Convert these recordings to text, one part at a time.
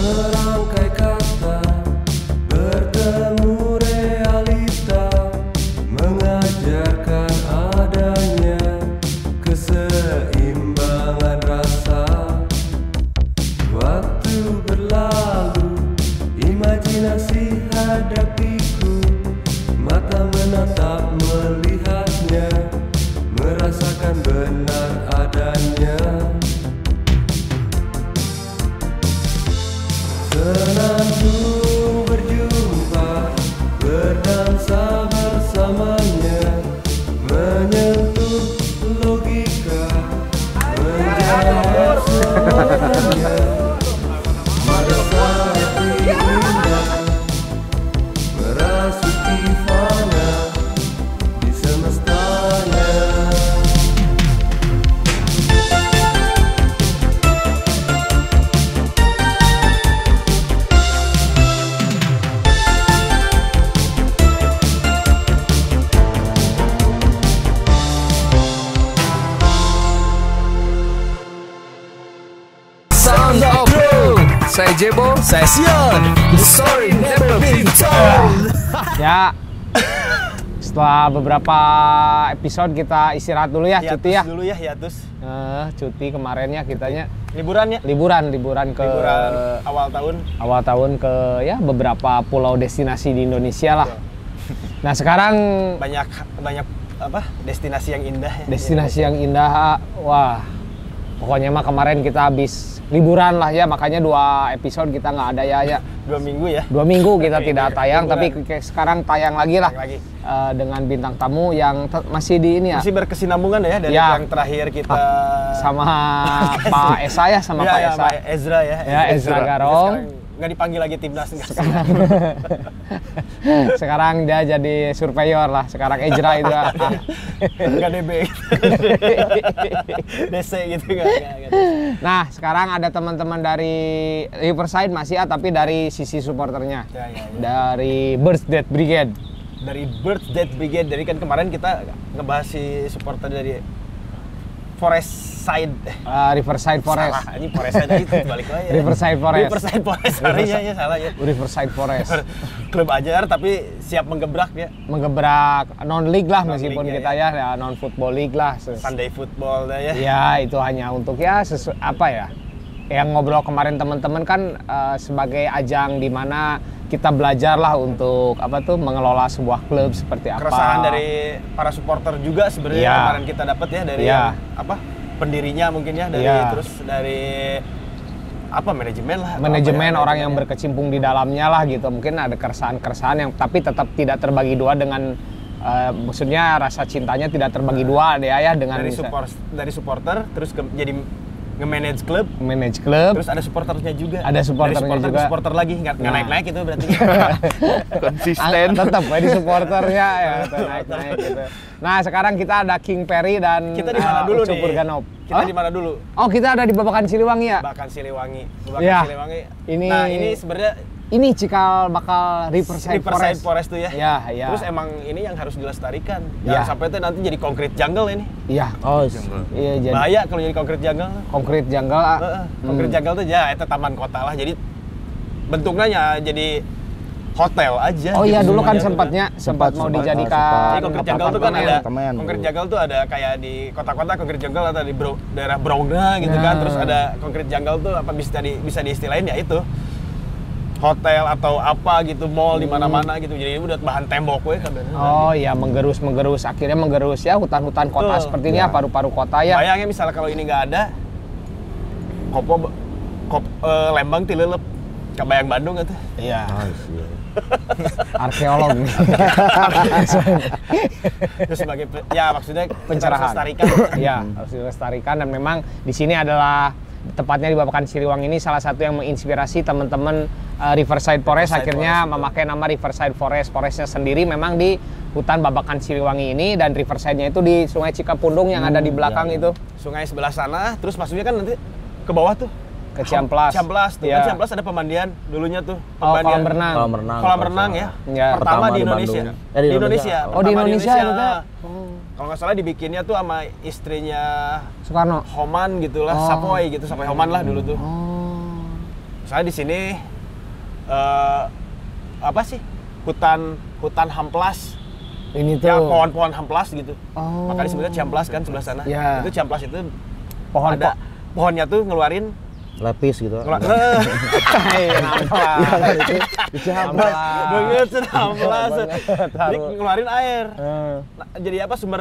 Serangkai kata bertemu realita, mengajarkan adanya keseimbangan rasa. Waktu berlalu, imajinasi hadapiku, mata menatap melihatnya, merasakan benar adanya. Senandung berjumpa, berdansa bersamanya, menyentuh logika, menjawab semuanya. Merasa indah, merasuki fana di semestanya. Sound of Bro. Saya Jebo, saya Sion. The story never been told. Ya, setelah beberapa episode kita istirahat dulu ya, cuti ya. Dulu ya, hiatus. Cuti kemarinnya kitanya Liburan ya? liburan ke awal tahun ke ya beberapa pulau destinasi di Indonesia lah. Nah sekarang banyak apa? Destinasi yang indah ya. destinasi yang indah, wah pokoknya mah kemarin kita habis liburan lah ya, makanya 2 episode kita nggak ada ya. 2 minggu ya. 2 minggu kita tidak tayang, liburan. tapi sekarang tayang lagi lah. Dengan bintang tamu yang masih di ini ya. Masih berkesinambungan ya dari Ya. yang terakhir kita Sama Pak Esa ya, sama Pak Esa. Pak Ezra ya. Ya, Ezra Garong. Sekarang nggak dipanggil lagi timnas enggak. Sekarang dia jadi surveyor lah, sekarang Ezra itu. Enggak DB. DC gitu enggak. Nah, sekarang ada teman-teman dari Riverside masih ya, tapi dari sisi supporternya. Ya. Dari Birds Dead Brigade. Dari Birds Dead Brigade, dari kan kemarin kita ngebahas si supporter dari Riverside Forest. Salah, ini Forest aja itu balik lagi. Riverside Forest. Riverside Forest, sorry ya salah ya. Riverside Forest. Klub ajar tapi siap menggebrak ya. Menggebrak non-league lah, meskipun Non-league kita ya non-football league lah. Sunday football dah ya. Ya, itu hanya untuk ya apa ya? Yang ngobrol kemarin teman-teman kan sebagai ajang di mana kita belajar lah untuk apa tuh mengelola sebuah klub seperti apa. Keresahan dari para supporter juga sebenarnya Ya. kemarin kita dapat ya dari Ya. apa? Pendirinya mungkin ya dari Ya. terus dari apa manajemen lah. Manajemen orang yang berkecimpung di dalamnya lah gitu. Mungkin ada keresahan-keresahan yang tapi tetap tidak terbagi dua dengan maksudnya rasa cintanya tidak terbagi dua dia ya dengan dari supporter terus jadi nge-manage klub, manage klub. terus ada supporternya juga. Ada supporternya dari juga. supporter lagi nggak naik-naik itu berarti. Konsisten. Tetap di supporternya ya naik-naik gitu. Nah, sekarang kita ada King Perry dan Kita di mana dulu Ucup nih? Purganop. Kita di mana dulu? Oh, kita ada di Babakan Siliwangi ya? Babakan Siliwangi. Ya. Siliwangi. Ini- Nah, ini sebenarnya Ini cikal bakal Riverside Forest tuh ya. Ya. Terus emang ini yang harus dilestarikan. Ya. Jangan sampai tuh nanti jadi concrete jungle ini. Iya. Oh, Iya, jadi Bahaya kalau jadi concrete jungle. konkret jungle. Concrete jungle tuh ya itu taman kota lah. Jadi bentuknya ya jadi hotel aja. Oh iya, gitu dulu kan semuanya. sempat mau dijadikan Jadi concrete jungle tuh kan ada apartemen. concrete jungle tuh ada kayak di kota-kota concrete jungle atau di daerah Brongna gitu kan. Terus ada concrete jungle tuh apa bisa diistilahin ya itu hotel atau apa gitu, mall di mana-mana gitu. Jadi udah bahan tembok we kan. Oh iya, menggerus akhirnya menggerus ya hutan-hutan kota Tuh, seperti ini ya, paru-paru kota ya. Bayangnya misalnya kalau ini nggak ada Lembang tilelep kebayang Bandung gitu. Iya. Arkeolog. Terus sebagai ya maksudnya Pencerahan. melestarikan. Ya, harus dilestarikan dan memang di sini adalah tepatnya di Babakan Siliwangi ini salah satu yang menginspirasi teman-teman Riverside Forest akhirnya Forest, memakai nama Riverside Forest. Forestnya sendiri memang di hutan Babakan Siliwangi ini dan Riverside-nya itu di Sungai Cikapundung yang ada di belakang itu. Sungai sebelah sana, terus masuknya kan nanti ke bawah tuh. Ke Ciamplas. Ciamplas tuh. Ya. Kan Ciamplas ada pemandian dulunya tuh. Oh, Pemandian. kolam renang. Kolam renang ya. Ya. Pertama di Bandung. Indonesia. Di Indonesia. Oh, di Pertama Indonesia itu teh. Kalau nggak salah dibikinnya tuh sama istrinya Soekarno. Homan gitulah, Oh. Sapoy gitu, Sapoy Homan lah dulu tuh. Oh. Misalnya di sini apa sih? Hutan hamplas. Ini tuh Ya, pohon-pohon hamplas gitu. Oh. Makanya disebutnya Ciamplas kan sebelah sana. Ya. Itu Ciamplas itu Pohon ada pohonnya tuh ngeluarin Lepis gitu. Di Ciamplas. Banget Ciamplas. Banget, Jadi tahu. ngeluarin air. Nah, jadi apa sumber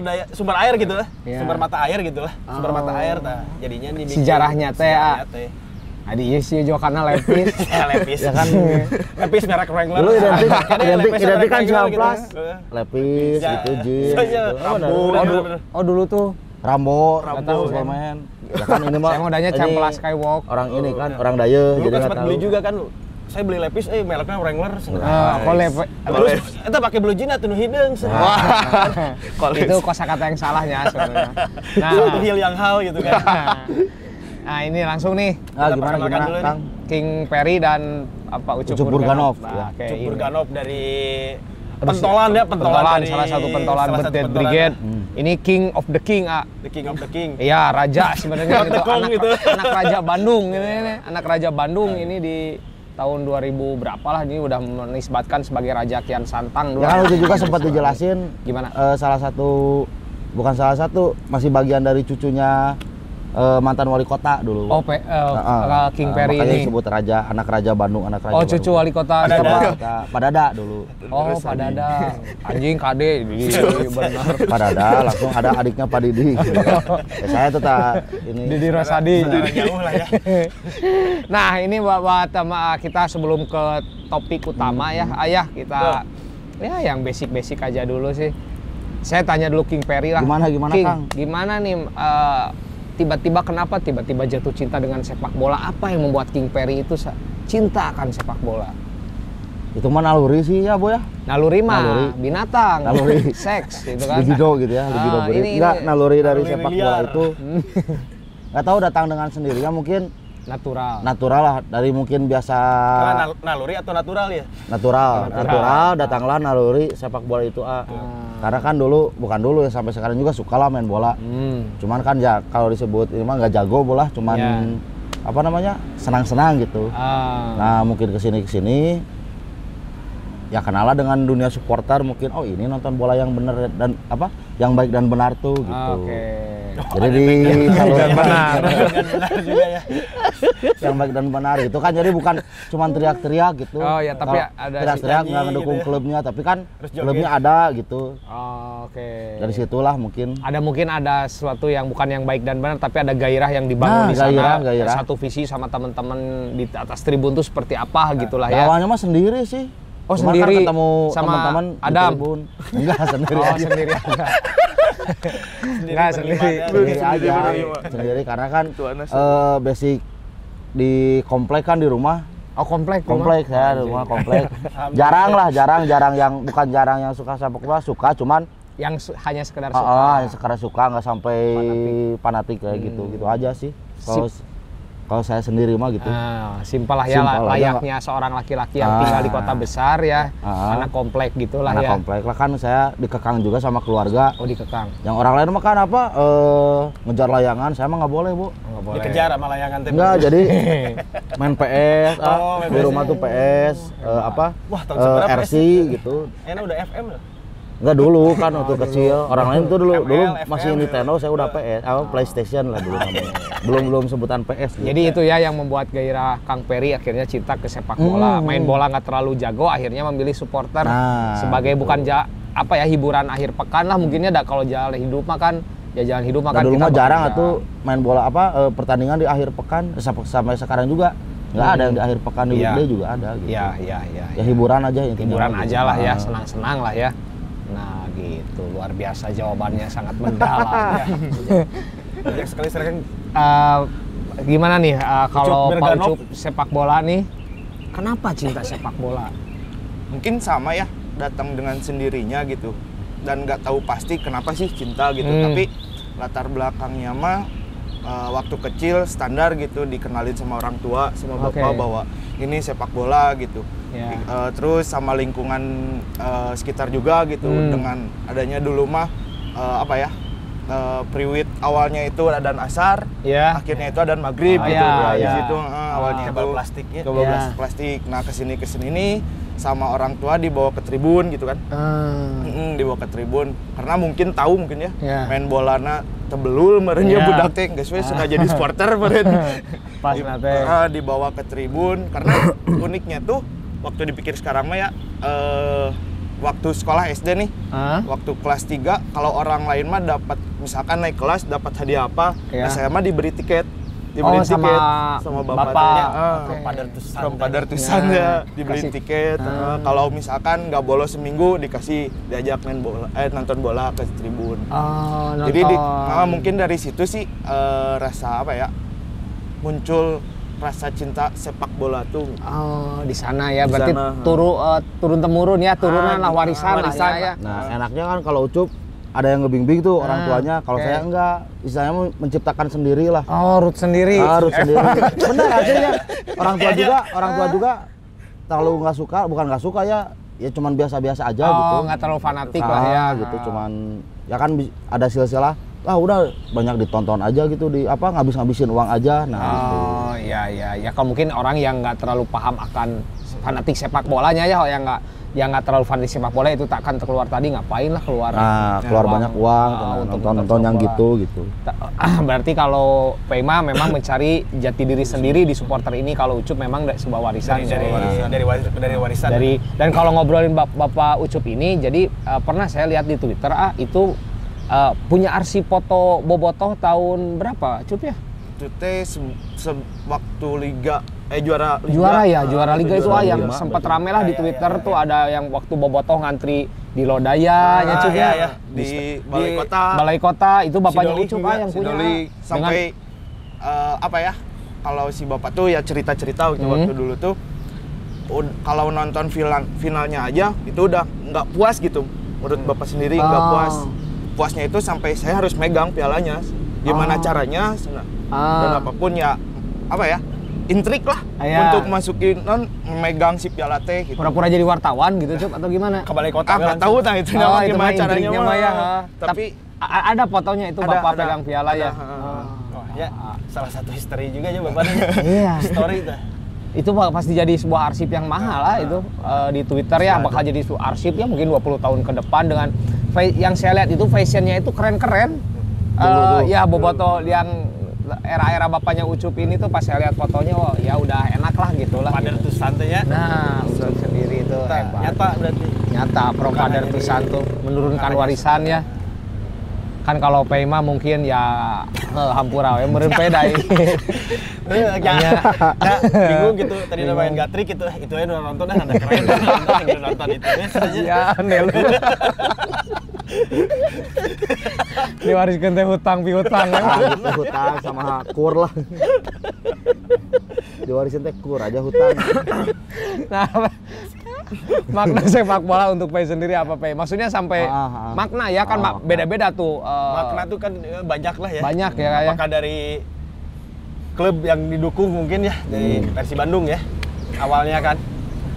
air gitu lah. Ya. Sumber mata air gitu lah. Sumber mata air nah jadinya dibikin Sejarahnya teh, sejarahnya teh. Adi iya sih juga karena lepis. Lepis. Ya kan Lepis merek Wrangler. dulu identik Lepis merek kan Wrangler Ciamplas. gitu. Lepis Ya. gitu jin. Iya, Gitu. Rambo. Bener. Oh dulu tuh Rambo, Nggak tahu, Superman. Ya kan ini mah saya modalnya ini Ciamplas Skywalk. orang ini kan orang Daya Dulu jadi kan nggak sempat tahu. beli juga kan. Saya beli lepis, mereknya Wrangler. Kok lepis? Terus itu pakai blue jean atuh nu hideung. Itu kosakata yang salahnya sebenarnya. Nah, Itu hil yang hal gitu kan. nah ini langsung nih Ah, Kita gimana perkenalkan dulu Kang? King Perry dan apa Ucup Ucup Burganov, Nah, ya. oke, Cuk ini. Burganov dari pentolan ya, pentolan dari salah satu pentolan salah satu Birthday pentolan. Brigade. Ini King of the King, Ah. The King of the King. Iya, raja sebenarnya gitu. Tekong Anak, gitu. anak raja Bandung ini. Anak raja Bandung ini di tahun 2000 berapa lah ini udah menisbatkan sebagai Raja Kian Santang dulu. Ya kan itu juga sempat dijelasin Gimana? salah satu bukan salah satu masih bagian dari cucunya mantan wali kota dulu. Oh, King Perry makanya ini. disebut raja, anak raja Bandung, anak raja Oh, Bandung. cucu wali kota Padada. siapa? Padada dulu. Oh, Padada. Anjing kade. Iya, benar. Padada langsung ada adiknya Pak Didi. Gitu. Ya, saya tuh tak ini. Didi Rosadi. Saudara jauh lah ya. Nah, ini buat kita sebelum ke topik utama ya, Ayah kita ya yang basic-basic aja dulu sih. Saya tanya dulu King Perry lah. Gimana, King, Kang? gimana nih tiba-tiba kenapa tiba-tiba jatuh cinta dengan sepak bola? Apa yang membuat King Perry itu cinta akan sepak bola? Itu mah naluri sih ya, Bu ya. Naluri mah Naluri. binatang, Naluri. seks gitu kan. Libido gitu ya, libido Ah, beri. ini- Enggak, naluri dari Naluri sepak liar. bola itu nggak tahu datang dengan sendirinya mungkin Natural. natural lah dari mungkin biasa Karena naluri atau natural ya? natural datanglah naluri sepak bola itu karena kan dulu bukan dulu ya sampai sekarang juga suka lah main bola cuman kan ya kalau disebut ini mah nggak jago bola cuman Ya. apa namanya senang-senang gitu nah mungkin kesini ya kenal lah dengan dunia supporter mungkin oh ini nonton bola yang benar dan apa yang baik dan benar tuh gitu Oke. jadi di kalau Dan benar. Benar juga ya. yang baik dan benar gitu kan jadi bukan cuma teriak-teriak gitu. Oh, ya, tapi Kalau ada teriak-teriak nyanyi nggak ngedukung gitu ya. klubnya tapi kan Terus joget. klubnya ada gitu. Oke. Dari situlah mungkin Mungkin ada sesuatu yang bukan yang baik dan benar tapi ada gairah yang dibangun Nah, di sana. gairah. Satu visi sama teman-teman di atas tribun tuh seperti apa gitulah ya. ya. Awalnya mah sendiri sih. Oh, Cuman sendiri. kan ketemu Sama teman-teman di Adam? tribun. Enggak sendiri Oh, aja. sendiri aja. Enggak sendiri. Sendiri aja. Sendiri karena kan basic di komplek kan di rumah. Oh, komplek. Komplek saya di rumah komplek. Jarang yang bukan jarang yang suka sepak bola suka cuman Yang hanya sekedar suka. yang sekarang suka nggak sampai fanatik kayak gitu aja sih. Kalau saya sendiri mah gitu. Simpel lah ya, Simpel aja, layaknya seorang laki-laki yang tinggal di kota besar ya, anak komplek gitulah Anak ya. komplek lah kan saya dikekang juga sama keluarga. Oh, dikekang. Yang orang lain mah kan apa ngejar layangan, saya mah nggak boleh Bu. Nggak boleh. Dikejar sama layangan teh. Enggak, jadi main PS, main di PS. rumah tuh PS, apa Wah, tahun seberapa RC gitu. Enak udah FM loh. Enggak dulu kan waktu kecil. Orang lain tuh dulu ML, masih FM. Nintendo, saya udah PS, PlayStation lah dulu namanya. Belum sebutan PS. Gitu. Jadi itu ya yang membuat gairah Kang Perry akhirnya cinta ke sepak bola. Main bola nggak terlalu jago, akhirnya memilih supporter Nah, sebagai bukan hiburan akhir pekan lah mungkinnya. Kalau jalan hidup mah kan jalan hidup mah Nah, kan dulu kita mah jarang bekerja. atuh main bola pertandingan di akhir pekan sampai sekarang juga nggak ada yang di akhir pekan di Iya. weekday juga ada gitu. Iya. Ya hiburan aja intinya. Hiburan gitu. aja lah ya, Nah. senang-senang lah ya. Nah gitu, luar biasa jawabannya sangat mendalam ya. Banyak sekali sering Gimana nih kalau Ucup Pak Burganov. Ucup sepak bola nih, kenapa cinta sepak bola? Mungkin sama ya, datang dengan sendirinya gitu dan nggak tahu pasti kenapa sih cinta gitu, tapi latar belakangnya mah waktu kecil standar gitu dikenalin sama orang tua sama bapak Oke. bahwa ini sepak bola gitu. Ya. Terus sama lingkungan sekitar juga gitu dengan adanya dulu mah priwit awalnya itu adzan asar, Ya. akhirnya itu adzan maghrib Oh, gitu. ya, Di ya. situ awalnya Kebal itu plastiknya. kebal Ya. plastik. Nah kesini nih sama orang tua dibawa ke tribun gitu kan. Dibawa ke tribun karena mungkin tahu ya, Ya. main bolana tebelul merenya Ya. budak teh geus we sudah jadi supporter meren. Pas nate. Dibawa ke tribun karena uniknya tuh waktu dipikir sekarang mah ya waktu sekolah SD nih, waktu kelas 3 kalau orang lain mah dapat misalkan naik kelas dapat hadiah apa, Ya. nah saya mah diberi tiket. Oh, sama bapak. bapak. Oke. Padartusan. Padartusan Ya. ya, dibeli Kasih. tiket. Kalau misalkan nggak bolos seminggu dikasih diajak main bola, nonton bola ke tribun. Oh, nonton. Jadi mungkin dari situ sih rasa apa ya, muncul rasa cinta sepak bola tuh. Oh, di sana ya. Di Berarti sana. turun temurun ya, turunan lah, warisan lah warisan. ya. Nah, enaknya kan kalau Ucup ada yang ngebimbing tuh orang tuanya. Kalau oke. saya enggak, istilahnya menciptakan sendiri lah. Oh, root sendiri. Harus sendiri. Benar hasilnya. Orang tua juga terlalu nggak suka, bukan nggak suka ya cuman biasa-biasa aja gitu. Oh, nggak terlalu fanatik lah ya. gitu, cuman ya kan ada silsilah. Lah udah banyak ditonton aja gitu ngabis-ngabisin uang aja. Nah, gitu. Oh, ya. Kalau mungkin orang yang nggak terlalu paham akan fanatik sepak bolanya ya, yang nggak terlalu fanatik sepak bola itu tak akan keluar tadi, ngapain lah keluar. Nah, keluar banyak uang, untuk nonton yang sepak bola. gitu. Berarti kalau Pema memang mencari jati diri sendiri di supporter ini. Kalau Ucup memang sebuah warisan. Dari warisan. Dan kalau ngobrolin Bapak Ucup ini, jadi pernah saya lihat di Twitter itu punya arsip foto Bobotoh tahun berapa, Cup ya? Itu teh waktu liga juara Liga itu yang 5, sempat berarti. rame lah di Twitter tuh ada yang waktu Bobotoh ngantri di Lodaya ya Cup ya. Di balai kota. Balai kota itu bapaknya Sidoli Ucup juga, yang punya. Sidoli sampai apa ya, kalau si bapak tuh ya cerita-cerita waktu dulu tuh kalau nonton finalnya aja itu udah nggak puas gitu menurut bapak sendiri, nggak puasnya itu sampai saya harus megang pialanya gimana caranya dan apapun ya apa ya, intrik lah untuk masukin megang si piala teh gitu. Pura-pura jadi wartawan gitu Cup atau gimana? Ke balai kota. Nggak tahu tah itu Oh, itu gimana mah caranya intriknya mah mah ya. tapi Ada fotonya itu Bapak ada. pegang piala ya. Oh, ya, salah satu history juga ya bapaknya. Iya. Story itu. Itu pasti jadi sebuah arsip yang mahal lah itu di Twitter ya, bakal jadi sebuah arsip ya mungkin 20 tahun ke depan dengan yang saya lihat itu fashionnya itu keren-keren. Ya Bobotoh yang era-era bapaknya Ucup ini tuh pas saya lihat fotonya, ya udah enak lah gitu lah. Padartusan teh ya. Nah, Ucup sendiri itu hebat. Nyata berarti. Nyata Pro Padartusan tuh menurunkan warisan ya. Kan kalau Pema mungkin ya hampura we meureun peda Bingung gitu tadi udah main gatrik itu aja udah nonton dah, ada keren nonton itu saja. ya aneh lu. Diwariskan teh hutang piutang ya. Hutang sama kur lah. Diwarisin teh kur aja hutang. Nah, makna sepak bola untuk Pei sendiri apa Pei? Maksudnya sampai makna ya kan beda-beda tuh. Makna tuh kan banyak lah ya. Banyak ya. Apakah dari klub yang didukung mungkin ya dari Persib Bandung ya awalnya kan,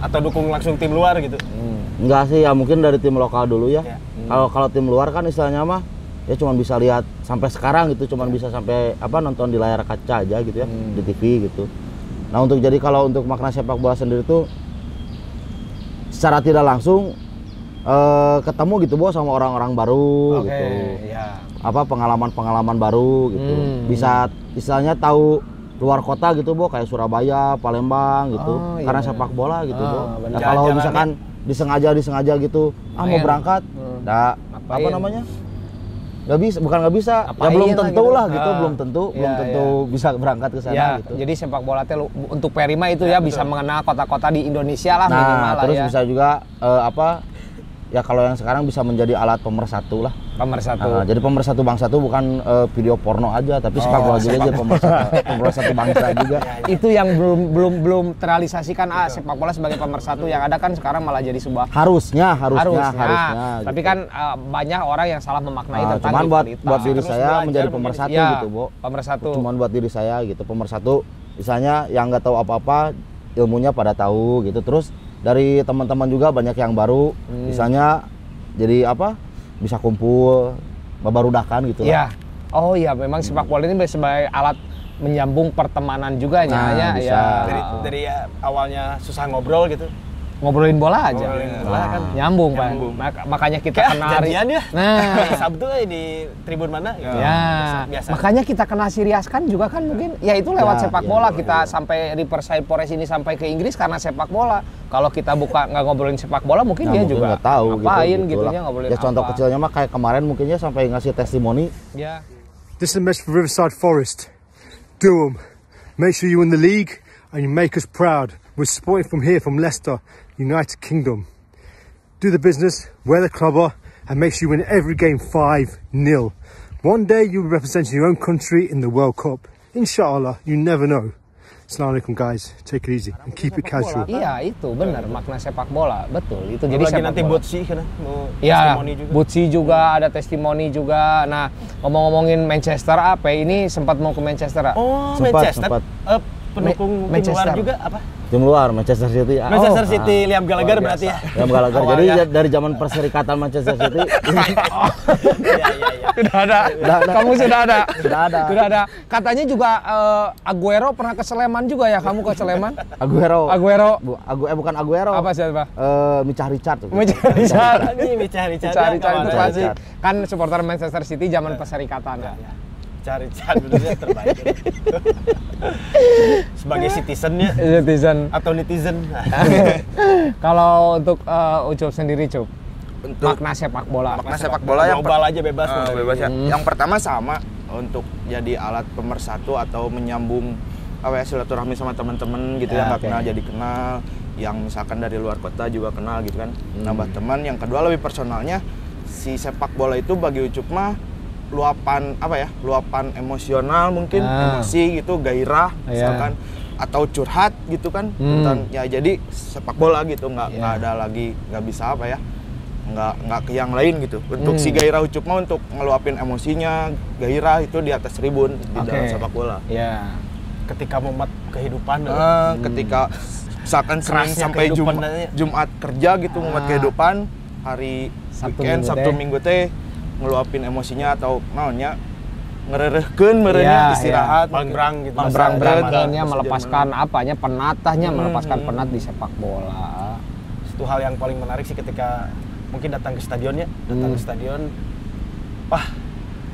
atau dukung langsung tim luar gitu? Enggak sih ya, mungkin dari tim lokal dulu ya. Kalau tim luar kan istilahnya mah ya cuma bisa lihat sampai sekarang gitu, cuma bisa sampai nonton di layar kaca aja gitu ya, di TV gitu. Nah, kalau untuk makna sepak bola sendiri tuh secara tidak langsung ketemu gitu sama orang-orang baru gitu. Iya. Pengalaman-pengalaman baru gitu. Bisa istilahnya tahu luar kota gitu kayak Surabaya, Palembang gitu. Karena sepak bola gitu Nah, kalau misalkan disengaja gitu, mau berangkat, nggak bisa, bukan nggak bisa, ya belum tentu lah gitu, belum tentu bisa berangkat ke sana gitu. Jadi sepak bola teh untuk Perima itu ya bisa mengenal kota-kota di Indonesia lah minimal lah terus ya. bisa juga ya kalau yang sekarang bisa menjadi alat pemersatu lah. Pemersatu. Jadi pemersatu bangsa itu bukan video porno aja, tapi sepak bola juga jadi pemersatu bangsa juga. Itu yang belum terrealisasikan sepak bola sebagai pemersatu, yang ada kan sekarang malah jadi sebuah harusnya. Tapi gitu. kan banyak orang yang salah memaknai tentang cuman rivalitas. buat diri saya menjadi pemersatu gitu, Pemersatu. Cuman buat diri saya gitu, pemersatu. Misalnya yang nggak tahu apa-apa, ilmunya pada tahu gitu. Terus dari teman-teman juga banyak yang baru, misalnya jadi bisa kumpul babarudakan gitu lah. Oh iya, memang sepak bola ini sebagai alat menyambung pertemanan juga ya. bisa. Dari awalnya susah ngobrol gitu. Ngobrolin bola aja. Ngobrolin bola kan. Nyambung, Pak. Nyambung. Makanya kita Kayak kenal janjian ya. Nah, Sabtu di tribun mana gitu. ya. Biasa. Makanya kita kenal si Rias kan juga kan mungkin ya itu lewat Ya, sepak iya, bola iya, kita sampai Riverside Forest ini sampai ke Inggris karena sepak bola. Kalau kita nggak ngobrolin sepak bola mungkin Nah, dia mungkin juga nggak tahu ngapain gitu gitu lah. ya ngobrolin Ya contoh apa. kecilnya mah kayak kemarin mungkin ya sampai ngasih testimoni. Ya. This is a message for Riverside Forest. Do 'em. Make sure you win the league and you make us proud. We're supporting from here, from Leicester, United Kingdom. Do the business, wear the clubber, and make sure you win every game 5-0. One day you'll be representing your own country in the World Cup. Inshallah, you never know. Assalamualaikum guys, take it easy and keep it casual. Iya itu benar makna sepak bola betul itu Jadi jadi lagi sepak nanti bola. Butsi kan mau Ya, testimoni juga. Butsi juga ada testimoni juga. Nah, ngomong-ngomongin Manchester apa ini sempat mau ke Manchester? Oh, Sempat, Manchester. sempat. Pendukung tim Manchester. luar juga apa? Tim luar Manchester City. Manchester Oh, City, Liam Gallagher berarti ya. Yang Gallagher. Jadi Awalnya. dari zaman Perserikatan Manchester City Iya. Sudah ada. ada. Kamu sudah ada. Sudah ada. Sudah ada. Katanya juga Aguero pernah ke Sleman juga ya? Kamu ke Sleman? Aguero. Bukan Aguero. Apa siapa? Micah Richard. Mencari Ini cari cari itu Richard. pasti kan supporter Manchester City zaman Perserikatan ya. Cari benernya terbaik. Sebagai citizennya Citizen. atau netizen. Kalau untuk Ucup sendiri, Cup, Untuk makna sepak bola. makna sepak bola yang global aja bebas. bebas ya. Yang pertama sama untuk jadi alat pemersatu atau menyambung apa ya silaturahmi sama teman-teman gitu ya, nggak oke. kenal jadi kenal, yang misalkan dari luar kota juga kenal gitu kan, nambah teman. Yang kedua lebih personalnya, si sepak bola itu bagi Ucup mah luapan apa ya, luapan emosional mungkin, emosi gitu, gairah misalkan, atau curhat gitu kan, tentang ya jadi sepak bola gitu, nggak ada lagi, nggak bisa apa ya, nggak ke yang lain gitu. Untuk si gairah Ucup mah untuk ngeluapin emosinya, gairah itu di atas tribun di dalam sepak bola. Ya. Ketika momen kehidupan Ketika misalkan Senin Kerasnya sampai kehidupan aja. Jumat kerja gitu, momen kehidupan, hari Sabtu weekend, Minggu Sabtu teh. Minggu teh ngeluapin emosinya atau naonnya ngererehkeun merenya istirahat, Bangbrang gitu. Berang-berangnya melepaskan apanya penatahnya melepaskan penat di sepak bola. Itu hal yang paling menarik sih ketika mungkin datang ke stadionnya, datang ke stadion, wah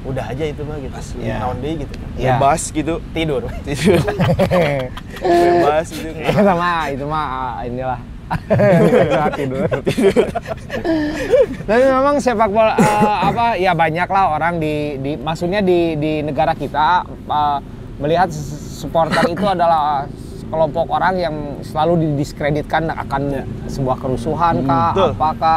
udah aja itu mah gitu, Iya. naon deui gitu kan. Ya. bebas gitu, Tidur. bebas gitu. itu mah inilah tidur. Tapi memang sepak bola apa ya banyak lah orang di maksudnya di negara kita melihat supporter itu adalah kelompok orang yang selalu didiskreditkan akan sebuah kerusuhan kah,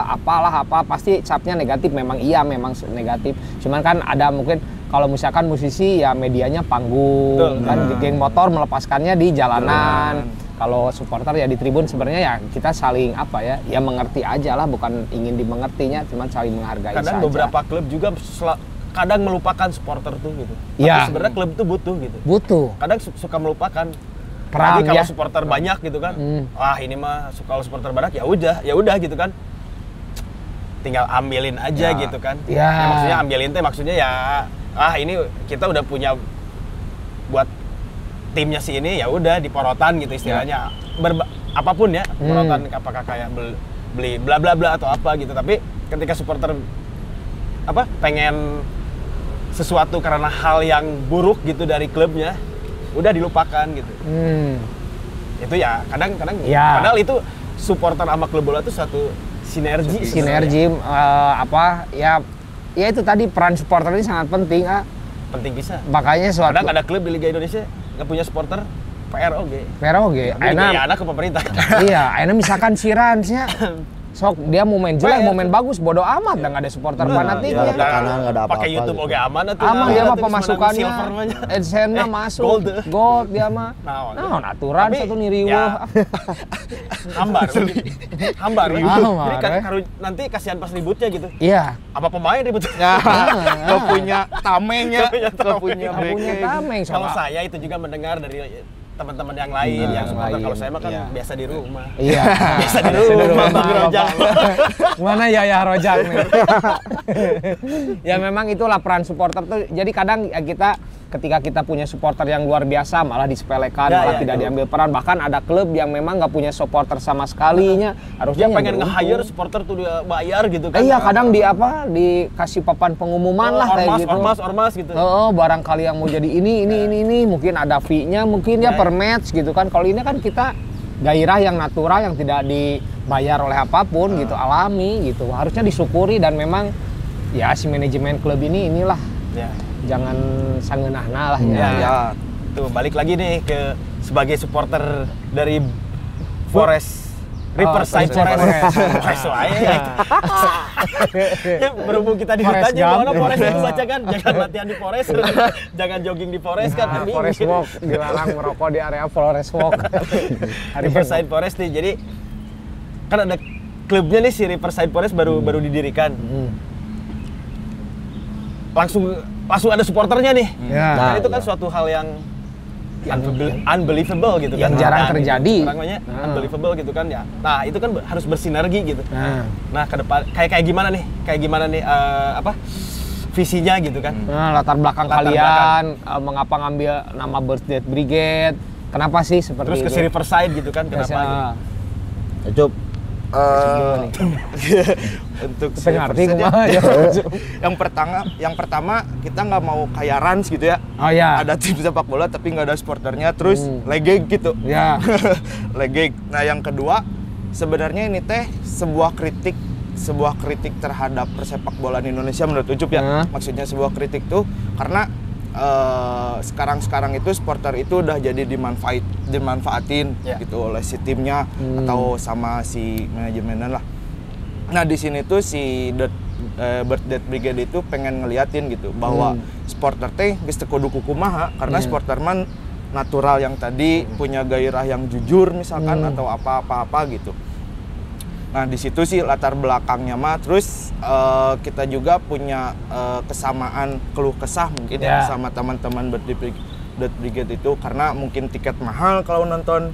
apalah pasti capnya negatif. Memang iya memang negatif. Cuman kan ada mungkin kalau misalkan musisi ya medianya panggung kan geng motor melepaskannya di jalanan. Kalau supporter ya di tribun sebenarnya ya kita saling apa ya mengerti aja lah, bukan ingin dimengertinya, cuman saling menghargai Kadang saja. beberapa klub juga kadang melupakan supporter tuh gitu. Iya. Tapi sebenarnya klub tuh butuh gitu. Butuh. Kadang suka melupakan. Perang Apalagi kalau ya. supporter banyak gitu kan. Wah, ini mah kalau supporter banyak ya udah gitu kan. Tinggal ambilin aja gitu kan. Ya. Ya, maksudnya ambilin teh maksudnya ya ini kita udah punya buat timnya si ini ya udah diporotan gitu istilahnya. Apapun ya, porotan apakah kayak beli bla bla bla atau apa gitu. Tapi ketika supporter pengen sesuatu karena hal yang buruk gitu dari klubnya, udah dilupakan gitu. Itu ya kadang-kadang Ya. padahal itu supporter sama klub bola itu satu sinergi ya itu tadi peran supporter ini sangat penting. penting bisa. Makanya suatu Kadang ada klub di Liga Indonesia nggak punya supporter PROG. Peroge, Ya anak ke pemerintah. iya, akhirnya misalkan si Ransnya sok dia mau main jelek, mau main bagus, bodo amat, dan nggak ada supporter fanatik. nggak ada tekanan, nggak ada apa-apa Pakai YouTube gitu. oke aman atuh. Aman dia mah Atuh, pemasukannya, silver mah. AdSense-nya masuk, gold dia mah. Naon. Aturan Tapi, satu niriweuh. ya, hambar. Hambar. Hambar, Jadi nanti kasihan pas ributnya gitu. Iya. Apa pemain ributnya? Nggak punya tamengnya, Nggak punya nggak tameng. punya Nggak punya backing. tameng Kalau soalnya. saya itu juga mendengar dari teman-teman yang lain yang supporter. Kalau saya mah kan biasa di rumah. Iya. Biasa di rumah Bang Rojak. Mana ya Rojak nih? Ya memang itulah peran supporter tuh. Jadi kadang ya kita ketika kita punya supporter yang luar biasa malah disepelekan, malah tidak diambil peran. Bahkan ada klub yang memang nggak punya supporter sama sekalinya. Harusnya dia pengen nge-hire supporter tuh dia bayar gitu kan. Iya, kadang dikasih papan pengumuman lah kayak gitu. Ormas gitu. Barangkali yang mau jadi ini mungkin ada fee-nya mungkin ya per match gitu kan. Kalau ini kan kita gairah yang natural yang tidak dibayar oleh apapun gitu, alami gitu. Harusnya disyukuri dan memang ya si manajemen klub inilah. Ya. Jangan sangeunahna lah ya. Tuh balik lagi nih ke sebagai supporter dari Forest Riverside Forest berhubung kita di hutan gimana Forest itu baca kan, jangan latihan di Forest, jangan jogging di Forest kan. Forest walk, dilarang merokok di area Forest walk. Riverside Forest nih, jadi kan ada klubnya nih si Riverside Forest baru didirikan. Langsung ada supporternya nih. Nah, itu kan suatu hal yang unbelievable gitu kan. Yang jarang terjadi. Namanya unbelievable gitu kan ya. Nah, itu kan harus bersinergi gitu. Nah, ke depan kayak gimana nih? Visinya gitu kan. Nah, latar belakang kalian, mengapa ngambil nama Birthday Brigade? Kenapa sih seperti itu? Terus ke Riverside gitu kan, kenapa gitu? Untuk yang pertama kita nggak mau kayak Rans gitu ya. Oh ya. Ada tim sepak bola tapi nggak ada supporternya, terus legeg gitu. Ya. Legeg. Nah yang kedua sebenarnya ini teh sebuah kritik terhadap persepak bolaan Indonesia menurut Ucup ya. Maksudnya sebuah kritik tuh karena sekarang itu supporter itu udah jadi dimanfaatin gitu oleh si timnya atau sama si manajemen lah. Nah di sini tuh si Birthday Brigade itu pengen ngeliatin gitu bahwa supporter teh geus teu kudu kumaha karena supporter man natural yang tadi punya gairah yang jujur misalkan atau apa gitu. Nah di situ sih latar belakangnya mah, terus kita juga punya kesamaan keluh kesah mungkin ya sama teman-teman Birthday Brigade itu karena mungkin tiket mahal kalau nonton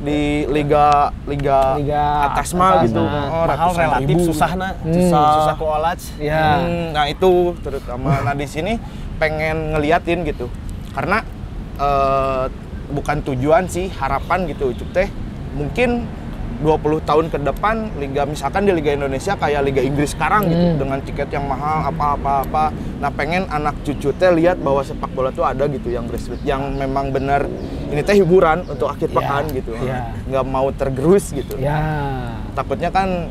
di liga atas mah gitu, mahal relatif susah koalaj. Nah itu terutama. Nah di sini pengen ngeliatin gitu karena bukan tujuan sih, harapan gitu Ucup teh mungkin 20 tahun ke depan misalkan di Liga Indonesia kayak Liga Inggris sekarang gitu dengan tiket yang mahal apa. Nah pengen anak cucu teh lihat bahwa sepak bola tuh ada gitu yang grassroots yang memang benar ini teh hiburan untuk akhir pekan gitu. Nggak mau tergerus gitu. Takutnya kan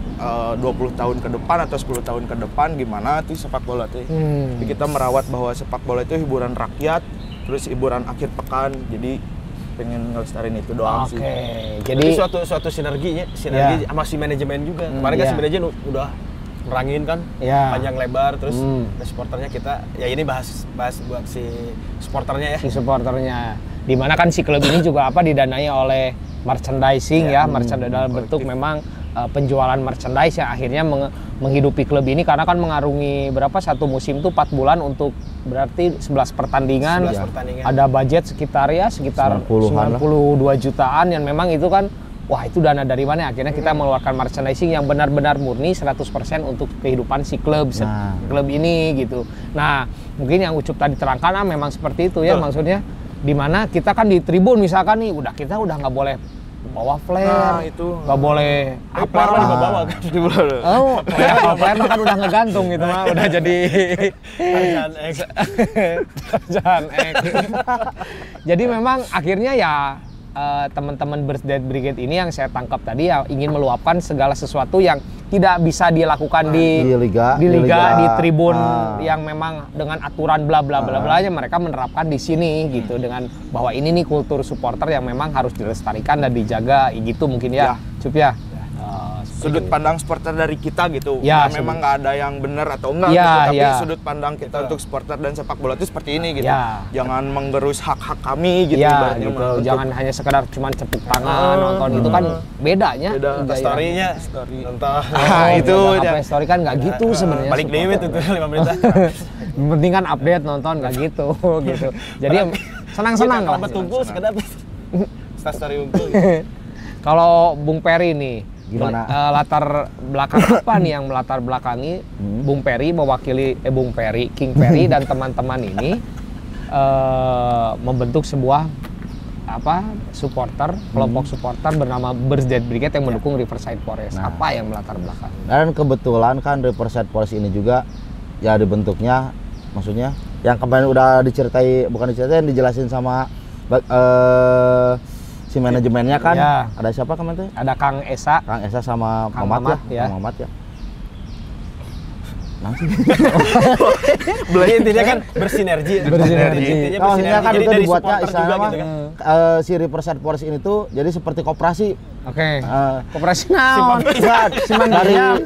20 tahun ke depan atau 10 tahun ke depan gimana tuh sepak bola tuh. Jadi kita merawat bahwa sepak bola itu hiburan rakyat, terus hiburan akhir pekan. Jadi pengen ngelestariin itu doang sih. Jadi suatu sinergi sama si manajemen juga. Kemarin kan si manajemen udah nerangin kan panjang lebar, terus supporternya kita ya ini bahas buat si supporternya ya. Si supporternya. Dimana kan si klub ini juga didanai oleh merchandising merchandise dalam bentuk memang penjualan merchandise yang akhirnya menghidupi klub ini karena kan mengarungi satu musim tuh 4 bulan untuk berarti 11 pertandingan. Ada budget sekitar 92 jutaan yang memang itu kan wah itu dana dari mana akhirnya kita mengeluarkan merchandising yang benar-benar murni 100% untuk kehidupan si klub klub ini gitu. Nah mungkin yang Ucup tadi terangkan memang seperti itu ya maksudnya dimana kita kan di tribun misalkan nih kita udah nggak boleh bawa flare, nggak boleh flare mah dibawa kan flare kan udah ngegantung gitu mah udah jadi Tarzan X. Jadi memang akhirnya ya teman-teman Birthday Brigade ini yang saya tangkap tadi ya ingin meluapkan segala sesuatu yang tidak bisa dilakukan di liga, di tribun yang memang dengan aturan bla bla bla blanya mereka menerapkan di sini gitu dengan bahwa ini nih kultur supporter yang memang harus dilestarikan dan dijaga gitu mungkin ya. Cup ya. Sudut pandang supporter dari kita gitu. Memang nggak ada yang benar atau enggak gitu, tapi sudut pandang kita untuk supporter dan sepak bola itu seperti ini gitu. Jangan menggerus hak-hak kami gitu ibaratnya. Gitu. Jangan hanya sekedar cuman cepuk tangan nonton itu kan bedanya. Story-nya nonton. Itu story kan nggak gitu sebenarnya. Balik limit itu 5 menit. Penting kan update nonton nggak gitu. Jadi senang-senang lah. Kalau bertunggu sekedar Instastory unggul gitu. Kalau Bung Peri nih, Gimana? Latar belakang apa nih yang melatar belakangi Bung Peri mewakili Bung Peri, King Peri dan teman-teman ini membentuk sebuah supporter, kelompok supporter bernama Birds Dead Brigade yang mendukung Riverside Forest. Nah. Apa yang melatar belakang? Dan kebetulan kan Riverside Forest ini juga ya dibentuknya, maksudnya yang kemarin udah dijelasin sama si manajemennya kan. Ya. Ada siapa kemarin tuh? Ada Kang Esa. Kang Esa sama Kang Mamat Mamat, ya. ya. Kang Mamat ya. Langsung. Jadi intinya kan bersinergi. Intinya Nah, maksudnya kan Jadi itu dari dibuatnya supporter istilahnya juga mah gitu kan. si Riverside Forest ini tuh jadi seperti koperasi. Oke. Eh, Koperasi naon?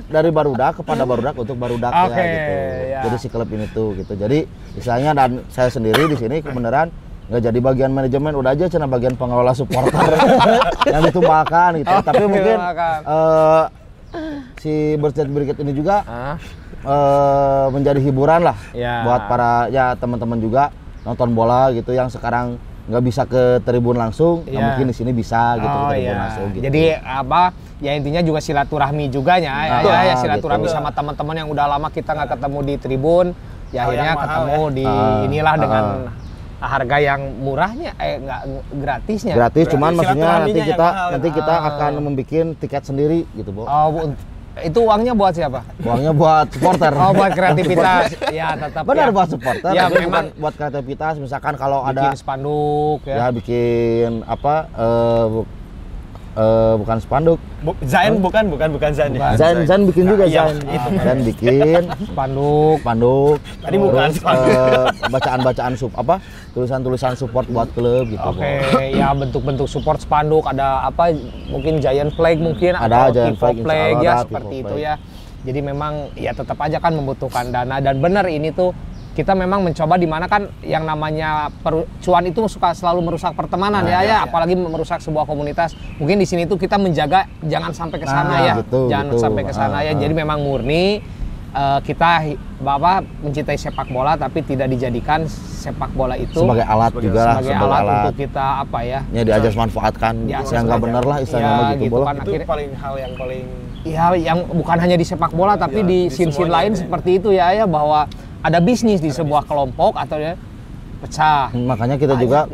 dari barudak kepada barudak untuk barudak ya Oke, gitu. ya. Jadi si klub ini tuh gitu. Jadi istilahnya dan saya sendiri di sini kebenaran nggak jadi bagian manajemen, udah aja cina bagian pengelola supporter yang ditumbangkan gitu. Tapi mungkin si Birds Dead Brigade ini juga menjadi hiburan lah Ya. buat para ya teman-teman juga nonton bola gitu yang sekarang nggak bisa ke tribun langsung, Ya. nah mungkin di sini bisa gitu ke tribun iya. langsung gitu. Jadi ya intinya juga silaturahmi juga ya, ya silaturahmi gitu. sama teman-teman yang udah lama kita nggak ketemu di tribun, ya Hal yang akhirnya mahal ketemu di inilah dengan harga yang murahnya, nggak gratisnya. gratis, cuman maksudnya silaturahminya nanti yang kita mahal. akan membuat tiket sendiri gitu, Bu. Itu uangnya buat siapa? Uangnya buat supporter. Oh, buat kreativitas. Ya tetap. Benar ya. buat supporter, Ya, tapi memang bukan buat kreativitas. Misalkan kalau bikin ada spanduk ya bikin apa bukan spanduk. Zain bukan Zain ya. Zain bikin juga Iya, Zain. Zain bikin spanduk. Tadi bukan bacaan-bacaan tulisan-tulisan support buat klub gitu. Oke, ya bentuk-bentuk support spanduk, ada apa mungkin giant flag mungkin Ada atau giant Tifo flag, insya flag Allah ya ada seperti Tifo itu flag. ya. Jadi memang ya tetap aja kan membutuhkan dana, dan benar ini tuh kita memang mencoba di mana kan yang namanya cuan itu suka selalu merusak pertemanan ya, apalagi merusak sebuah komunitas. Mungkin di sini tuh kita menjaga jangan sampai ke sana ya. gitu, Jangan gitu. sampai ke sana ya. Jadi memang murni kita mencintai sepak bola tapi tidak dijadikan sepak bola itu sebagai alat juga lah, sebagai alat untuk kita apa ya? Ya diajas manfaatkan Diakses yang nggak aja. benar lah istilahnya Ya, mah gitu, gitu bola. kan. Itu Akhirnya- paling hal yang paling Ya, yang bukan hanya di sepak bola tapi di scene-scene semuanya lain ya. seperti itu ya bahwa ada bisnis di sebuah kelompok atau ya pecah. Makanya kita juga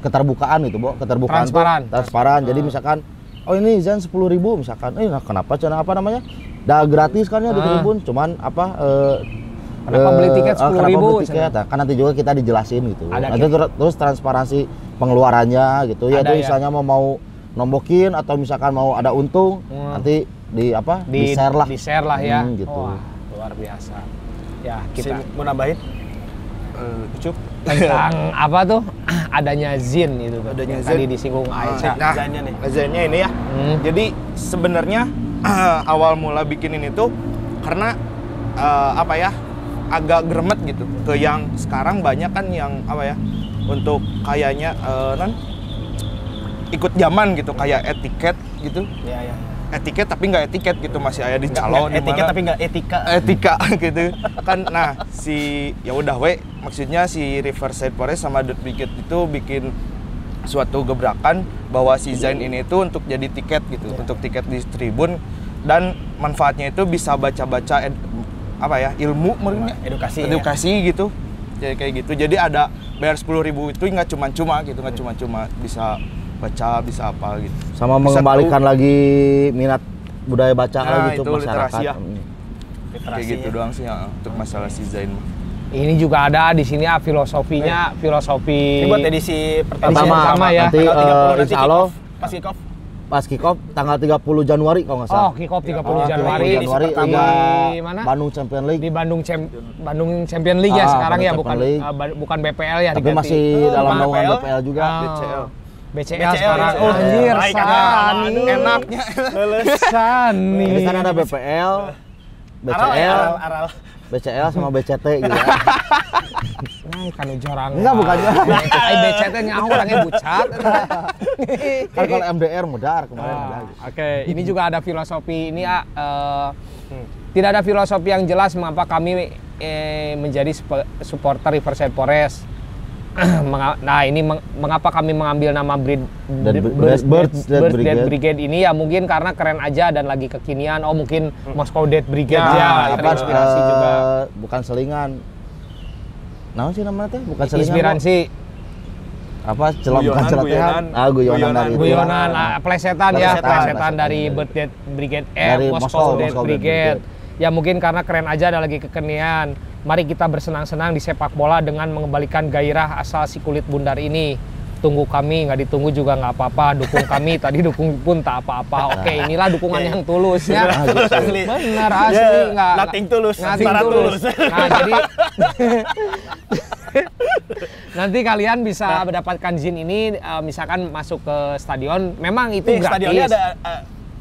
keterbukaan itu, Bo. Keterbukaan tuh transparan. Jadi misalkan oh ini Zain 10.000 misalkan. Nah, kenapa cenah apa namanya? Dah gratis kan ya di tribun, cuman Kenapa beli tiket 10.000? Kenapa beli tiket? Nah, kan nanti juga kita dijelasin gitu. Ada Nanti terus transparansi pengeluarannya gitu. Ya Ada itu ya. misalnya mau nombokin atau misalkan mau ada untung, nanti di share lah. Di share lah ya. Gitu. Wah, luar biasa. Ya, kita mau nambahin Ucup tentang apa tuh adanya Zin itu tuh. Adanya yang Zin. tadi disinggung Aisyah. Nah, Zainnya nih. Zainnya ini ya. Jadi sebenarnya awal mula bikin ini tuh karena agak gremet gitu ke yang sekarang banyak kan yang untuk kayaknya ikut zaman gitu, kayak etiket gitu. Iya, iya. Etiket tapi nggak etiket gitu, masih ada di calon Etiket dimana- tapi nggak etika. etika gitu kan. Nah ya udah maksudnya si Riverside Forest sama Dead Brigade itu bikin suatu gebrakan bahwa si Zain ini tuh untuk jadi tiket gitu, untuk tiket di tribun, dan manfaatnya itu bisa baca-baca ilmu menurutnya, edukasi gitu. Jadi kayak gitu, jadi ada bayar 10.000 itu nggak cuma-cuma gitu, nggak cuma-cuma bisa baca, bisa apa gitu. Sama Bisa mengembalikan tahu. lagi minat budaya baca Nah, gitu itu masyarakat. literasi ya. Kayak gitu doang sih ya, untuk masalah si Zain. Ini juga ada di sini filosofinya, filosofi Ini buat edisi pertama ya. Nanti insya Allah pas kick off. pas kick off tanggal 30 Januari kalau nggak salah. Oh, kick off 30 Januari. Januari Di mana? Bandung Champion League. Di Bandung Champion League ya sekarang Bandung ya, Champion League. bukan BPL ya, Tapi diganti. masih dalam Bukan naungan BPL. BPL juga. BCL sekarang. BCL. Oh, anjir, Baik, Sani. Enaknya. Sani. Jadi kan ada BPL, BCL, Aral. BCL sama BCT gitu ya. Nah, kan jorang. Enggak, bukan jorang. Ai BCT nyaho orangnya bucat. Kan kalau MDR mudar kemarin ada. Oke, ini juga ada filosofi ini tidak ada filosofi yang jelas mengapa kami menjadi supporter Riverside Forest. Nah ini mengapa kami mengambil nama Birds Dead Dead Brigade ini ya mungkin karena keren aja dan lagi kekinian. Oh mungkin Moscow Dead Brigade ya, terinspirasi juga. Bukan selingan. Nah sih namanya teh bukan selingan. Inspirasi Apa bukan celotehan? Guyonan dari itu. guyonan, plesetan dari Birds Dead Brigade, Dari Moscow Dead Dead Brigade. Ya mungkin karena keren aja dan lagi kekinian. Mari kita bersenang-senang di sepak bola dengan mengembalikan gairah asal si kulit bundar ini. Tunggu kami, nggak ditunggu juga nggak apa-apa. Dukung kami, tadi dukung pun tak apa-apa. Oke, inilah dukungan yang tulus ya. Asli. Bener asli, nggak Nothing tulus, nothing secara tulus. Nah jadi nanti kalian bisa mendapatkan zin ini, misalkan masuk ke stadion. Memang itu Nih, gratis. stadionnya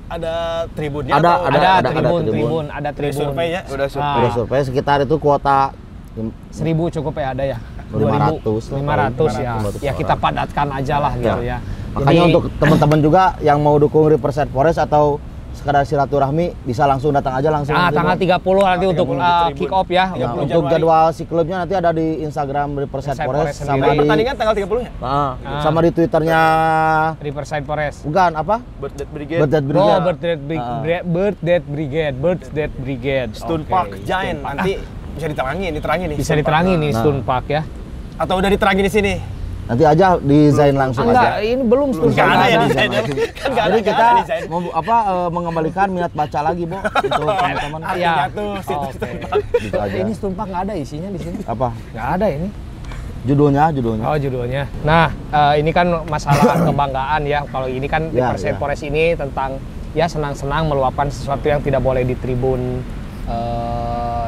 ada tribunnya Ada, atau Ada tribun. tribun, ada tribun. survei ya? Udah Udah survei sekitar itu kuota 1.000 cukup ya ada ya. 500 ya. Ya kita padatkan aja lah gitu ya. Makanya Jadi, untuk teman-teman juga yang mau dukung Riverside Forest atau sekadar silaturahmi bisa langsung datang aja langsung. tanggal 30 nanti untuk 30 kick off ya. Ya, 30 untuk Januari. jadwal si klubnya nanti ada di Instagram Riverside Riverside Forest Forest sama sendiri. di Pertandingan tanggal 30-nya? sama di Twitternya Riverside Forest. bukan apa? Birds Dead Brigade. Birds Dead Oh, Brigade. Birds Dead Brigade. Stone Oke, Park Stone Giant Park. nanti bisa diterangin nih. Bisa Stone diterangin nih Nah. Stone Park ya. Park. Atau udah diterangin di sini? Nanti aja desain langsung Enggak, aja. ini belum Stone Nggak Park. ada ya ada. desainnya? Kan nggak ada, Jadi nggak kita ada desain. mau mengembalikan minat baca lagi, Bo, untuk teman-teman. Artinya tuh situ Oke. Stone Park. Gitu aja. Ini Stone Park nggak ada isinya di sini. Apa? Nggak ada ini. Judulnya. Oh judulnya. Nah ini kan masalah kebanggaan ya. Kalau ini kan Ya, Riverside ya. Forest ini tentang ya senang-senang meluapkan sesuatu yang tidak boleh di tribun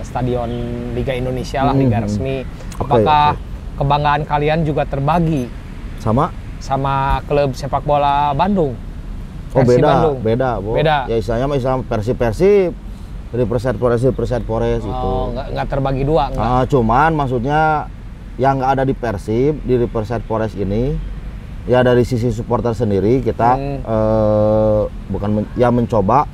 stadion Liga Indonesia lah, Liga resmi. Apakah kebanggaan kalian juga terbagi sama klub sepak bola Bandung? Oh Persib beda, Bandung. beda, Bo. Beda. Ya istilahnya mah Islam Persib, Riverside Forest gitu. Oh, nggak terbagi dua, nggak? Cuman maksudnya yang nggak ada di Persib di Riverside Forest ini ya dari sisi supporter sendiri kita mencoba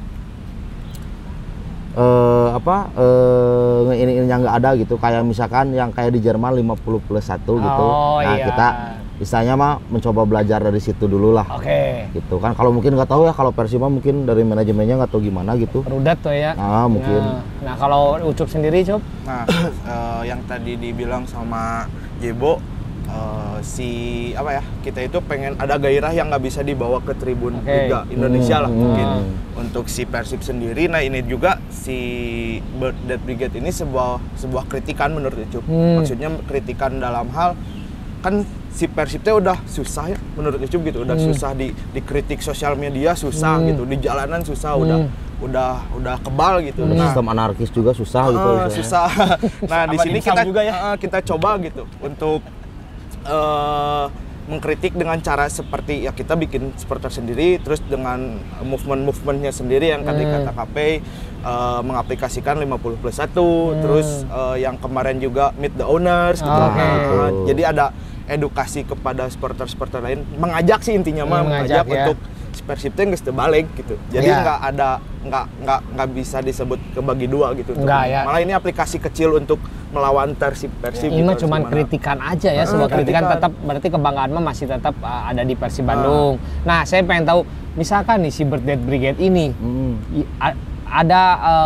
ini yang nggak ada gitu, kayak misalkan yang kayak di Jerman 50+1 gitu. Nah iya. kita istilahnya mah mencoba belajar dari situ dulu lah. Oke. Gitu kan, kalau mungkin nggak tahu ya, kalau Persib mah mungkin dari manajemennya nggak tahu gimana gitu. Rudat tuh ya. Mungkin. Nah kalau Ucup sendiri, Cup? Nah, yang tadi dibilang sama Jebo, kita itu pengen ada gairah yang nggak bisa dibawa ke tribun Liga Indonesia lah mungkin untuk si Persib sendiri. Nah ini juga si Birds Dead Brigade ini sebuah kritikan menurut Ucup. Maksudnya kritikan dalam hal kan si Persib teh udah susah ya menurut Ucup gitu, udah susah dikritik sosial media, susah gitu, di jalanan susah, udah kebal gitu. Sistem anarkis juga susah gitu. Susah. Nah di Sama sini dimsum kita juga ya. kita coba gitu untuk mengkritik dengan cara seperti ya kita bikin supporter sendiri, terus dengan movementnya sendiri yang tadi kata KP mengaplikasikan 50+1, terus yang kemarin juga meet the owners gitu. Jadi ada edukasi kepada supporter lain, mengajak sih intinya mah, mengajak ya. untuk Persib teh geus teu balik gitu. Jadi nggak bisa disebut kebagi dua gitu. Enggak, ya. Malah ini aplikasi kecil untuk melawan Persib Ini mah gitu, cuma gimana. kritikan aja ya, sebuah kritikan tetap, berarti kebanggaan mah masih tetap ada di Persib Bandung. Nah, saya pengen tahu, misalkan nih si Birds Dead Brigade ini ada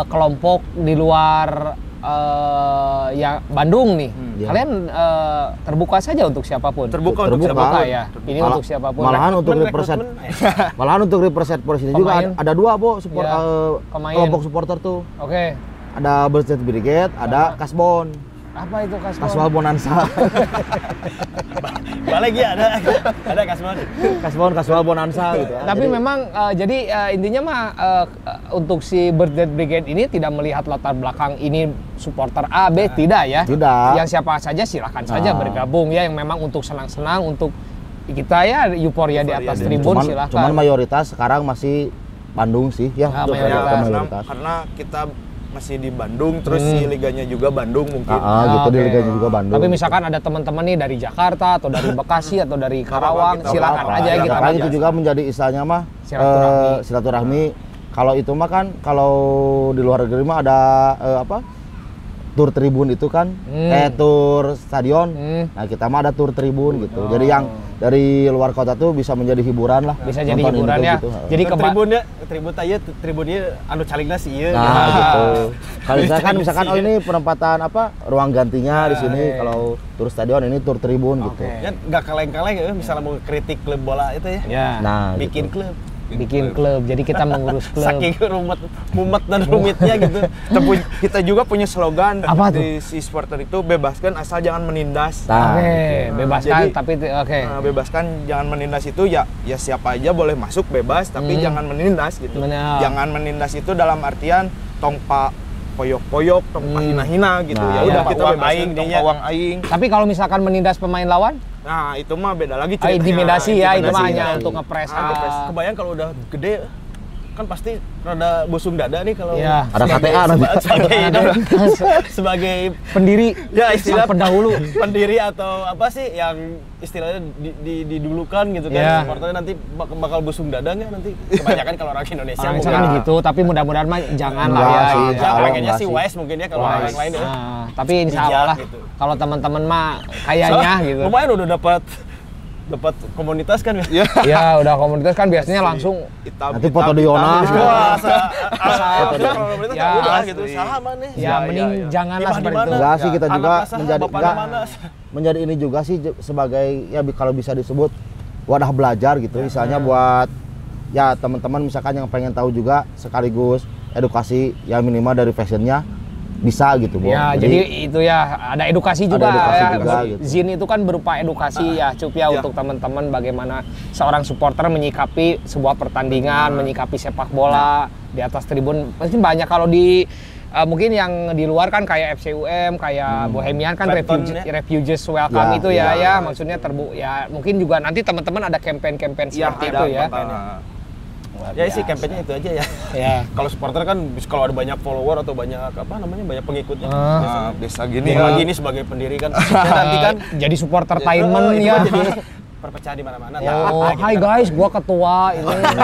kelompok di luar ya Bandung nih. Kalian terbuka saja untuk siapapun. Terbuka untuk Terbuka siapapun. ya. Ini untuk siapapun. Malahan untuk Riverside Forest ini juga Pemain. ada dua, Bo, Ya, pemain. kelompok supporter tuh. Oke. Ada Birds Dead Brigade, ada Kasbon. Apa itu Kasbon Bonanza. Balik ya ada Kasbon. Kasbon Bonanza gitu. Tapi memang jadi intinya mah untuk si Birds Dead Brigade ini tidak melihat latar belakang ini supporter A, B, tidak ya. Tidak. Yang siapa saja silahkan saja bergabung ya, yang memang untuk senang-senang, untuk kita ya euforia di atas tribun silahkan. Cuman mayoritas sekarang masih Bandung sih ya. Ah, Itu mayoritas. Karena kita masih di Bandung, terus si liganya juga Bandung mungkin. Gitu di Oke. liganya juga Bandung. Tapi misalkan ada teman-teman nih dari Jakarta atau dari Bekasi atau dari Karawang, kita silakan apa-apa. aja Ya, kita Karena aja. itu juga menjadi istilahnya mah Silaturahmi. silaturahmi. Kalau itu mah kan kalau di luar negeri mah ada tur tribun itu kan, tur stadion. Nah kita mah ada tur tribun gitu. Jadi yang dari luar kota tuh bisa menjadi hiburan lah. Bisa jadi nonton hiburan itu ya. gitu. Jadi tribun tanya tribunnya anu caligna sih ieu. Nah gitu. Kalau saya kan misalkan oh ini penempatan apa ruang gantinya di sini. Kalau tur stadion ini tur tribun gitu. Kan nggak kaleng-kaleng ya, misalnya mau kritik klub bola itu ya. Ya. Nah Bikin gitu. klub. Bikin klub. Jadi kita mengurus klub. Saking mumet dan rumitnya gitu. Kita juga punya slogan Apa di si supporter itu, bebaskan asal jangan menindas. Nah, Oke, gitu. bebaskan Jadi, tapi oke. Bebaskan jangan menindas itu ya siapa aja boleh masuk bebas, tapi jangan menindas gitu. Benar. Jangan menindas itu dalam artian tongpa poyok-poyok, tongpa hina-hina gitu. Nah, Ya udah iya. kita Uang bebaskan aing tongpa dinya. uang aing. Tapi kalau misalkan menindas pemain lawan, Nah, itu mah beda lagi oh, ceritanya. intimidasi ya, itu mah hanya intimidasi. untuk ngepres. Kebayang kalau udah gede kan pasti rada busung dada nih kalau Iya. Ada KTA nanti. sebagai Pendiri, ya istilah sang pendahulu. pendiri atau apa sih yang istilahnya didulukan gitu kan. Iya. Supporternya nanti bakal busung dada nggak nanti kebanyakan kalau orang Indonesia Orang mungkin. kan gitu, tapi mudah-mudahan mah jangan lah Enggak ya. sih, Iya. Ya, Insya Allah pengennya enggak sih sih. wise mungkin ya kalau orang lain ya. Nah, tapi insya Bijak Allah gitu. kalau teman-teman mah kayaknya gitu. Lumayan udah dapat komunitas kan ya. Ya udah komunitas kan biasanya langsung Nanti foto di Yonas. Wah, Ya, udah asli. gitu sama nih. ya mending janganlah Gimana, seperti itu. gimana? Enggak sih kita juga Anak asa, menjadi bapaknya enggak mana? menjadi ini juga sih sebagai ya kalau bisa disebut wadah belajar gitu misalnya buat ya teman-teman misalkan yang pengen tahu juga sekaligus edukasi ya minimal dari fashionnya bisa gitu Bu. Ya, jadi itu ya ada edukasi juga edukasi ya. juga, gitu. Zin itu kan berupa edukasi ya, Cup ya, untuk teman-teman bagaimana seorang supporter menyikapi sebuah pertandingan, menyikapi sepak bola di atas tribun. Mungkin banyak kalau di mungkin yang di luar kan kayak FCUM, kayak Bohemian kan Clapton, refugees welcome Ya, itu ya, ya. maksudnya ya mungkin juga nanti teman-teman ada campaign-campaign seperti itu ya. Ya sih kampanye itu aja ya. Ya. Kalau supporter kan kalau ada banyak follower atau banyak apa namanya banyak pengikutnya. Nah, bisa gini Nih lagi ini sebagai pendiri kan nanti kan Jadi supporter Tainment itu ya. kan jadi perpecahan di mana-mana. Oh, Nah, gitu hai kan. guys, gua ketua ini. Enggak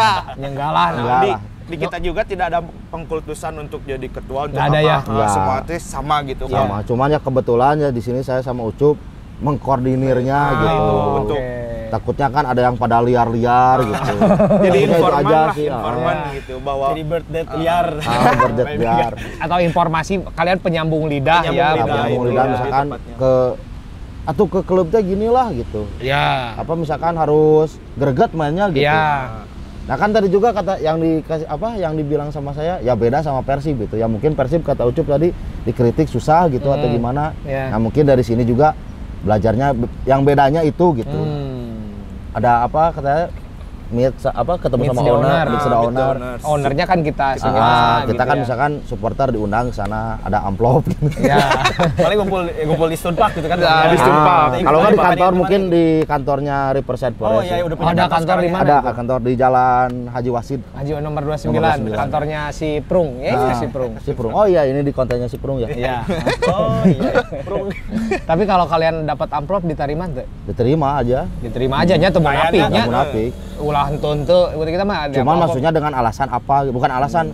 lah. Enggak lah. Di kita juga tidak ada pengkultusan untuk jadi ketua untuk Nggak ada ya? Nah, Nggak. semua artis sama gitu kan. sama cuman ya kebetulan ya di sini saya sama Ucup mengkoordinirnya gitu. itu untuk Takutnya kan ada yang pada liar-liar gitu. jadi Takutnya itu informan aja lah, sih, informan gitu bahwa Jadi bird dead liar. berdet liar. Atau informasi kalian penyambung lidah Penyambung ya. lidah. Nah, itu lidah ya, misalkan tepatnya. ke atau ke klubnya gini lah gitu. Ya. Apa misalkan harus greget mainnya gitu. Ya. Nah kan tadi juga kata yang dikasih apa yang dibilang sama saya ya beda sama Persib gitu. Ya mungkin Persib kata Ucup tadi dikritik susah gitu atau gimana. Ya. Nah mungkin dari sini juga belajarnya yang bedanya itu gitu. Ada apa katanya ketemu Meet sama the owner, owner. meet the owner. Ownernya kan kita semua. Kita gitu kan ya. misalkan supporter diundang ke sana ada amplop gitu. Ya. Paling ngumpul di Stunpark gitu kan. Ya, di Stunpark. Kalau nggak di Bapak kantor di mungkin mana? di kantornya Riverside Oh Forest. iya, ya. udah punya Ada kantor di mana? Ada itu? kantor di Jalan Haji Wasid. Haji nomor 29, Nomor 29. kantornya si Prung. Ya, itu si Prung. Si Prung. Oh iya, ini di kontennya si Prung ya. Iya. Oh iya. Bro. Tapi kalau kalian dapat amplop diterima tuh? Diterima aja. Diterima aja nya tuh Kayaknya munafik nya. Nggak munafik. Ulah tuntut kita mah ada Cuman apa-apa. maksudnya dengan alasan apa? Bukan alasan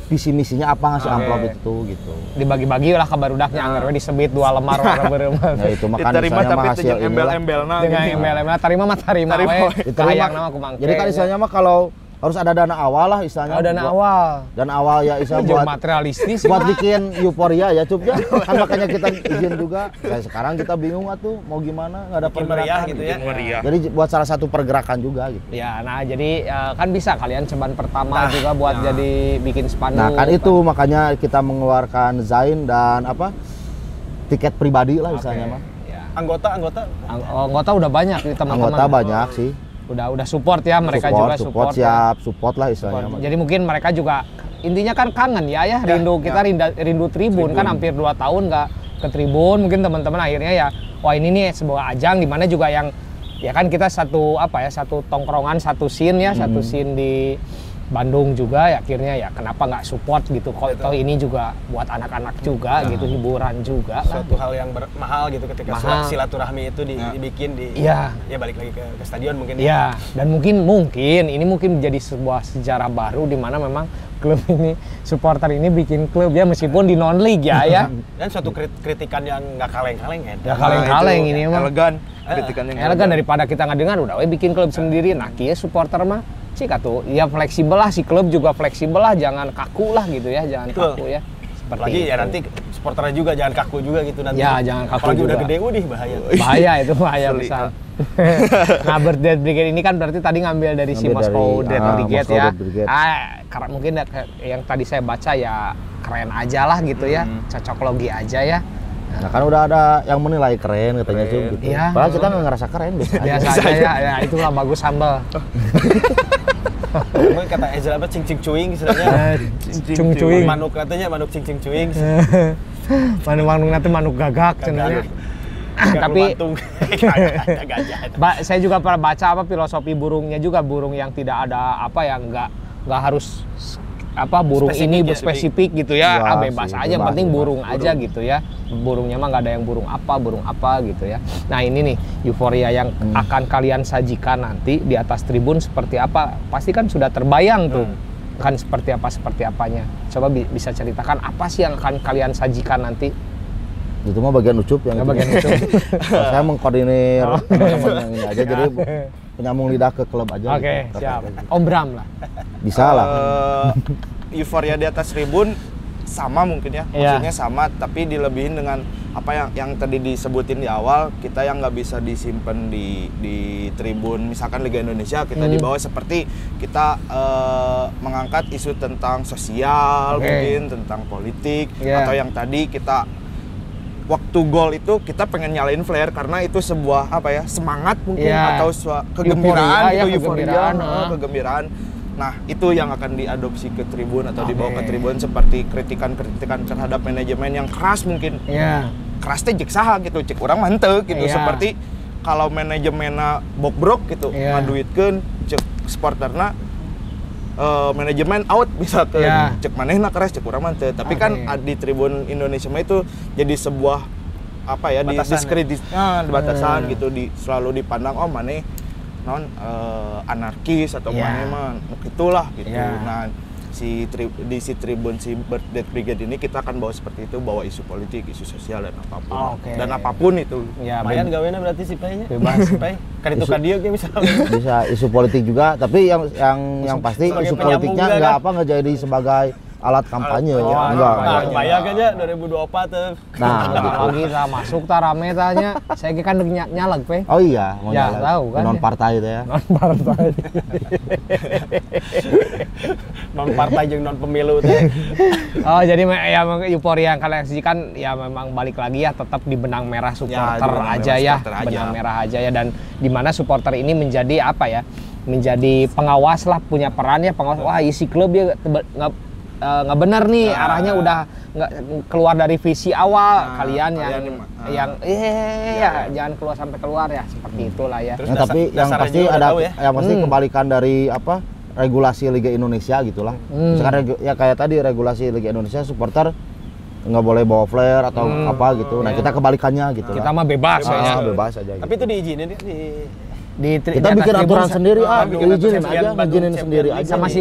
visi misinya apa ngasih amplop itu gitu. dibagi-bagi lah ke barudaknya anggar we disebit 2 lemar warna beureuman. Ya itu makan diterima misalnya tapi mah itu hasil yang inilah. embel-embelna Dengan gitu. embel-embel tarima mah tarima we. Diterima. Kahayang nama ku mangke. Jadi kan istilahnya mah kalau harus ada dana awal lah istilahnya. Oh, dana Buat- awal. Dan awal ya istilahnya Jeung buat materialistis. buat bikin euforia ya Cup ya. Kan makanya kita izin juga. Kayak sekarang kita bingung atuh mau gimana nggak ada Bikin meriah pergerakan gitu ya. Meriah. Jadi buat salah satu pergerakan juga gitu. Ya, nah jadi kan bisa kalian ceban pertama juga buat jadi bikin spanduk. Nah kan itu makanya kita mengeluarkan Zain dan apa tiket pribadi lah misalnya mah. Ya. Anggota Anggota udah banyak nih teman-teman. Anggota banyak sih. Udah support ya mereka juga support. siap support lah istilahnya. mah. Jadi mungkin mereka juga intinya kan kangen ya rindu kita rindu tribun kan hampir 2 tahun nggak ke tribun, mungkin teman-teman akhirnya ya wah ini nih sebuah ajang di mana juga yang ya kan kita satu tongkrongan, satu scene ya, satu scene di Bandung juga ya, akhirnya ya kenapa nggak support gitu. Toh ini juga buat anak-anak juga gitu, hiburan juga lah. Suatu hal yang mahal gitu ketika Mahal. silaturahmi itu dibikin di Iya. ya balik lagi ke stadion mungkin. Ya, dan mungkin ini mungkin menjadi sebuah sejarah baru di mana memang klub ini, supporter ini bikin klub ya meskipun di non league ya. Dan suatu kritikan yang nggak kaleng-kaleng kan. Ya kaleng-kaleng ini emang. elegan kritikan yang Elegan daripada kita nggak dengar udah we bikin klub sendiri. Nah, kieu supporter mah sih katu ya fleksibel lah, si klub juga fleksibel lah, jangan kaku lah gitu ya, jangan Betul. kaku ya. Seperti Lagi itu. ya nanti supporternya juga jangan kaku juga gitu nanti. Ya, jangan kaku Apalagi udah juga. gede udih bahaya. Bahaya itu, bahaya Sulit, besar. Nah, Dead Brigade ini kan berarti tadi ngambil dari si Ngambil Moskow dari, Dead Brigade Moskow ya. Dead Brigade. Karena mungkin yang tadi saya baca ya keren aja lah gitu ya, cocok logi aja ya. Nah kan udah ada yang menilai keren katanya Cum gitu. Iya. Padahal kita nggak ngerasa keren biasa aja. Biasa aja ya, ya itulah bagus sambal. Mungkin kata Ezra apa cing-cing cuing istilahnya. Cung cuing. Manuk katanya manuk cing-cing cuing. Manuk nanti manuk gagak sebenarnya. Tapi saya juga pernah baca apa filosofi burungnya juga, burung yang tidak ada apa ya, nggak harus apa burung Spesifik ini ya, spesifik gitu ya, Ya, bebas sih, aja, yang bebas, penting bebas. burung aja gitu ya. Burungnya mah nggak ada yang burung apa gitu ya. Nah ini nih euforia yang akan kalian sajikan nanti di atas tribun seperti apa, pasti kan sudah terbayang tuh kan seperti apanya. Coba bisa ceritakan apa sih yang akan kalian sajikan nanti? Itu mah bagian ucup yang Nggak itu. bagian itu. Kalau saya mengkoordinir teman-teman yang ini aja, jadi penyambung lidah ke klub aja. Oke, gitu. siap. Om Bram lah. Bisa lah. Euforia di atas tribun sama mungkin ya, Iya. maksudnya sama, tapi dilebihin dengan apa yang tadi disebutin di awal, kita yang nggak bisa disimpan di tribun misalkan Liga Indonesia, kita dibawa seperti kita mengangkat isu tentang sosial, Oke. mungkin tentang politik, Iya. atau yang tadi kita waktu gol itu kita pengen nyalain flare karena itu sebuah apa ya, semangat mungkin, Iya. atau kegembiraan Euforia, ya, gitu, kegembiraan, kegembiraan. Nah, itu yang akan diadopsi ke tribun atau dibawa ke tribun, seperti kritikan-kritikan terhadap manajemen yang keras mungkin. Iya. Keras teh cek saha gitu, cek urang manteu gitu. Iya. Seperti kalau manajemenna bobrok gitu, Iya. ngaduitkeun cek supporterna manajemen out misalkan, Iya. cek manehna keras cek urang manteu. Tapi kan Oke. di tribun Indonesia mah itu jadi sebuah apa ya, Batasan, batasan gitu, selalu dipandang oh maneh non anarkis atau Iya. maneh mah itulah gitu. Iya. Nah, si tribun si Dead Brigade ini kita akan bawa seperti itu, bawa isu politik, isu sosial dan apapun. Oke. Dan apapun itu. Ya, Lumayan gawena berarti si Painya. Bebas. Pai. Kan itu kan dia kayak bisa. Bisa isu politik juga, tapi yang pasti sebagai isu penyambung politiknya juga nggak kan? apa nggak jadi sebagai alat kampanye ya. alat Enggak. kampanye. Nah, bayang aja 2024 tuh. Nah, gitu. lagi tak masuk tak rame tanya. Saya kan nyaleg pe. Oh iya, mau Ya, nyala. tahu kan, Non ya. partai itu ya. Non partai. Non partai jeung non pemilu teh. Oh jadi ya euforia yang kalian sajikan ya memang balik lagi ya tetap di benang merah supporter di benang aja merah ya, supporter aja. benang merah aja ya, dan di mana supporter ini menjadi apa ya, menjadi pengawas lah, punya peran ya, pengawas. Wah isi klub dia nggak benar nih, arahnya udah nggak keluar dari visi awal. Kalian jangan keluar sampai keluar ya, seperti itulah ya. Terus Nah, tapi yang dasarnya pasti juga udah ada tahu ya. yang pasti kebalikan dari apa regulasi Liga Indonesia gitulah. Misalkan ya kayak tadi regulasi Liga Indonesia supporter nggak boleh bawa flare atau apa gitu. Nah kita kebalikannya gitu. Kita mah bebas ya. bebas aja. Tapi Gitu. itu diizinin ya Kita di bikin atas aturan tribun sendiri bikin izinin aturan aja, Bandung ngizinin Champion sendiri League aja. sama si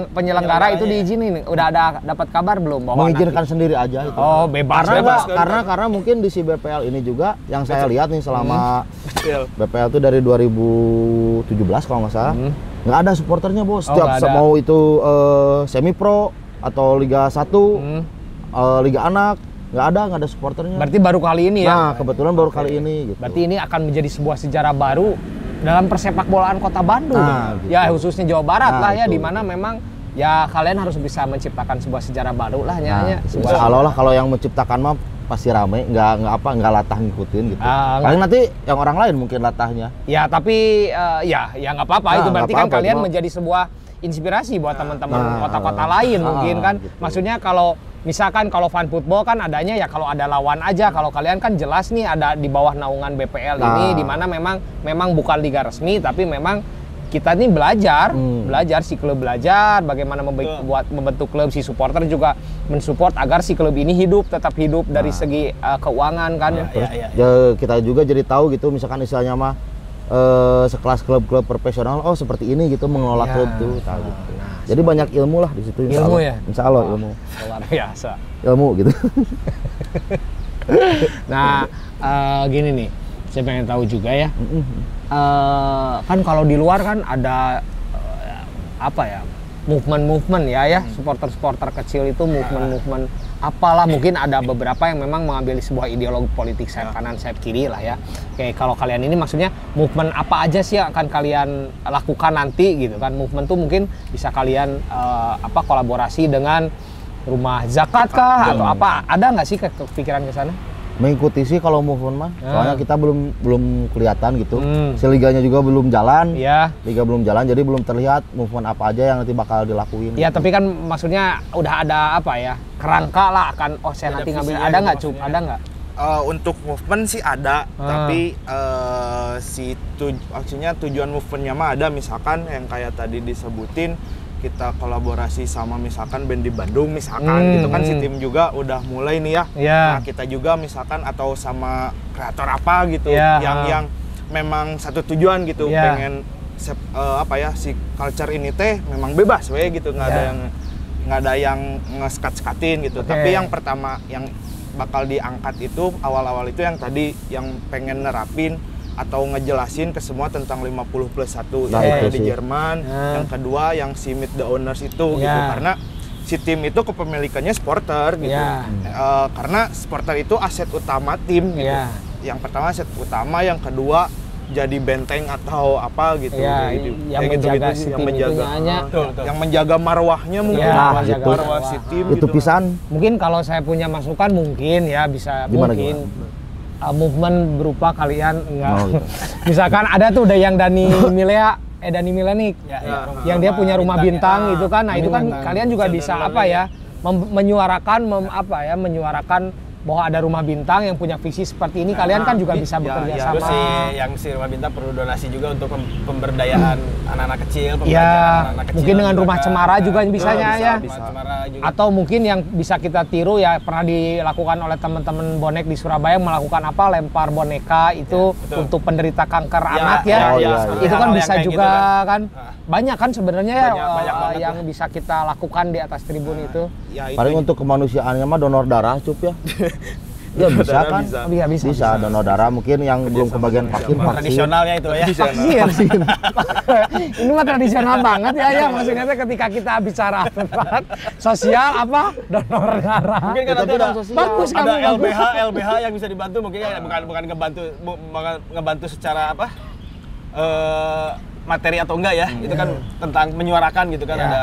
penyelenggara itu diizinin. Udah ada dapat kabar belum bahwa mengizinkan nanti- sendiri aja itu. Oh bebas. Karena mungkin di si BPL ini juga yang saya lihat nih selama Betul. BPL itu dari 2017 kalau nggak salah nggak ada supporternya bos. Setiap nggak ada. mau itu semi pro atau Liga 1 Liga Anak nggak ada supporternya. Berarti baru kali ini ya. Nah kebetulan baru kali ini gitu. Berarti ini akan menjadi sebuah sejarah baru dalam persepak bolaan Kota Bandung. Nah, gitu. Ya khususnya Jawa Barat Nah, lah ya, itu. di mana memang ya kalian harus bisa menciptakan sebuah sejarah baru lah Nah, ya. insya Allah lah kalau yang menciptakan mah pasti rame, nggak latah ngikutin gitu. Ah, Paling nanti yang orang lain mungkin latahnya. Ya tapi ya nggak apa-apa, Nah, itu berarti nggak kan apa-apa, kalian cuma- menjadi sebuah inspirasi buat teman-teman Nah, kota-kota lain mungkin kan. gitu. Maksudnya kalau misalkan kalau fan football kan adanya ya kalau ada lawan aja. Kalau kalian kan jelas nih ada di bawah naungan BPL ini, Nah. di mana memang bukan liga resmi tapi memang kita nih belajar si klub belajar bagaimana membentuk klub, si supporter juga mensupport agar si klub ini tetap hidup dari segi keuangan kan. Terus kita juga jadi tahu gitu misalkan istilahnya mah sekelas klub-klub profesional seperti ini gitu mengelola klub tuh tahu gitu. Jadi banyak ilmu lah di situ Ilmu ya? Insya Allah ilmu. Luar biasa. Ilmu gitu. Nah, gini nih, saya pengen tahu juga ya. Kan kalau di luar kan ada movement ya, supporter kecil itu movement apalah, mungkin ada beberapa yang memang mengambil sebuah ideologi politik sayap kanan sayap kiri lah ya. Kayak kalau kalian ini maksudnya movement apa aja sih yang akan kalian lakukan nanti gitu kan? Movement tuh mungkin bisa kalian kolaborasi dengan rumah zakat kah atau apa? Ada nggak sih kepikiran ke sana? Mengikuti sih kalau movement mah, soalnya kita belum kelihatan gitu. Si liganya juga belum jalan. Liga belum jalan, jadi belum terlihat movement apa aja yang nanti bakal dilakuin. Ya gitu. tapi kan maksudnya udah ada kerangka lah akan saya nanti ngambil. Ada nggak Cup? Ada nggak? Untuk movement sih ada, tapi maksudnya tujuan movementnya mah ada, misalkan yang kayak tadi disebutin kita kolaborasi sama misalkan band di Bandung misalkan gitu kan, si tim juga udah mulai nih ya. Nah kita juga misalkan atau sama kreator apa gitu yang memang satu tujuan gitu, pengen si culture ini teh memang bebas gitu, nggak ada yang ngeskat-skatin gitu. Tapi yang pertama yang bakal diangkat itu awal-awal itu yang tadi yang pengen nerapin atau ngejelasin ke semua tentang 50+1 di Jerman. Yang kedua yang si meet the owners itu gitu, karena si tim itu kepemilikannya supporter gitu. Karena supporter itu aset utama tim gitu. Yang pertama aset utama, yang kedua jadi benteng atau apa gitu. Yang menjaga marwahnya mungkin, marwah si tim itu gitu. pisan. Mungkin kalau saya punya masukan mungkin ya bisa Gimana? movement berupa kalian misalkan ada tuh udah yang Dani Milenik yang dia punya rumah bintang itu kan. Nah itu kan kalian juga bisa menyuarakan bahwa ada rumah bintang yang punya visi seperti ini. Kalian kan juga bisa bekerja sama. Terus si rumah bintang perlu donasi juga untuk pemberdayaan anak-anak kecil. Mungkin dengan rumah cemara juga bisanya bisa. Atau mungkin yang bisa kita tiru ya, pernah dilakukan oleh teman-teman bonek di Surabaya, melakukan lempar boneka itu untuk penderita kanker anak itu kan bisa juga kan. Banyak kan sebenarnya yang bisa kita lakukan di atas tribun itu. Paling untuk kemanusiaannya mah donor darah Cup ya. Ya bisa kan? Bisa donor darah, mungkin yang belum kebagian vaksin. Tradisionalnya itu ya. Vaksin. Ini mah tradisional banget ya. Maksudnya ketika kita bicara tentang sosial donor darah. Mungkin kan nanti bagus ada kamu LBH yang bisa dibantu, mungkin bukan ngebantu secara materi atau enggak ya, itu kan tentang menyuarakan gitu kan, ada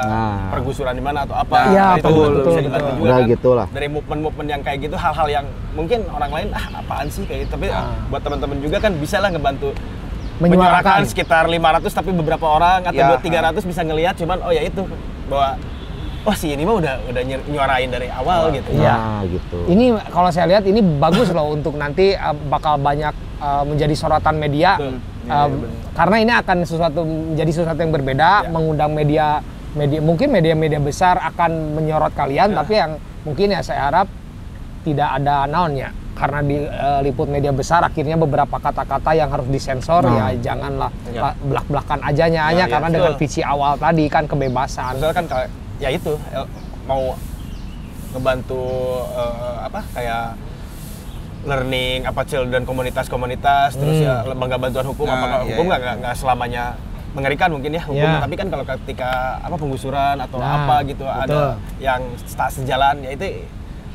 pergusuran di mana atau apa, itu bisa dibantu juga kan. Gitulah. Dari movement yang kayak gitu, hal-hal yang mungkin orang lain apaan sih kayak gitu, tapi buat teman-teman juga kan bisa lah ngebantu menyuarakan sekitar 500 tapi beberapa orang atau 300 bisa ngelihat cuman itu bahwa si ini mah udah nyuarain dari awal gitu. Gitu. Ini kalau saya lihat ini bagus loh untuk nanti bakal banyak menjadi sorotan media. Karena ini akan menjadi sesuatu yang berbeda, mengundang media mungkin media besar akan menyorot kalian, tapi yang mungkin saya harap tidak ada naonnya, karena diliput media besar akhirnya beberapa kata-kata yang harus disensor janganlah belak-belakan aja karena dengan visi awal tadi kan kebebasan. Soalnya kan itu mau ngebantu kayak learning children komunitas terus lembaga bantuan hukum hukum nggak selamanya mengerikan mungkin ya hukum, tapi kan kalau ketika penggusuran atau gitu ada yang tak sejalan itu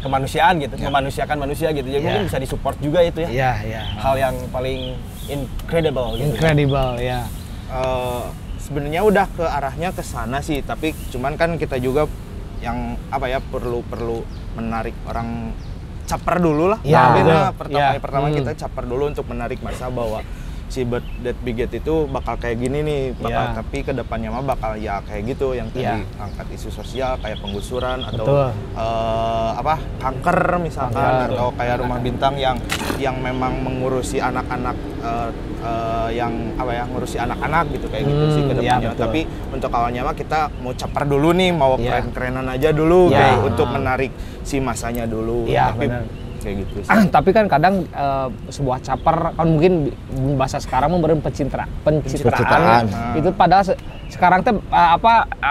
kemanusiaan gitu, memanusiakan manusia gitu, jadi mungkin bisa disupport juga itu ya. Hal yang paling incredible gitu. Sebenarnya udah ke arahnya ke sana sih, tapi cuman kan kita juga yang perlu menarik orang caper dulu lah. Pertama kita caper dulu untuk menarik masa bahwa si Bird That Be Get itu bakal kayak gini nih, tapi kedepannya mah bakal ya kayak gitu yang tadi angkat isu sosial kayak penggusuran atau kanker misalkan atau kayak Rumah Bintang yang memang mengurusi anak-anak ngurusi anak-anak gitu kayak gitu sih kedepannya. Tapi untuk awalnya mah kita mau caper dulu nih, mau keren-kerenan aja dulu untuk menarik si masanya dulu. Tapi kayak gitu sih. Tapi kan kadang sebuah caper kan mungkin bahasa sekarang memberi pencitraan. Itu padahal sekarang teh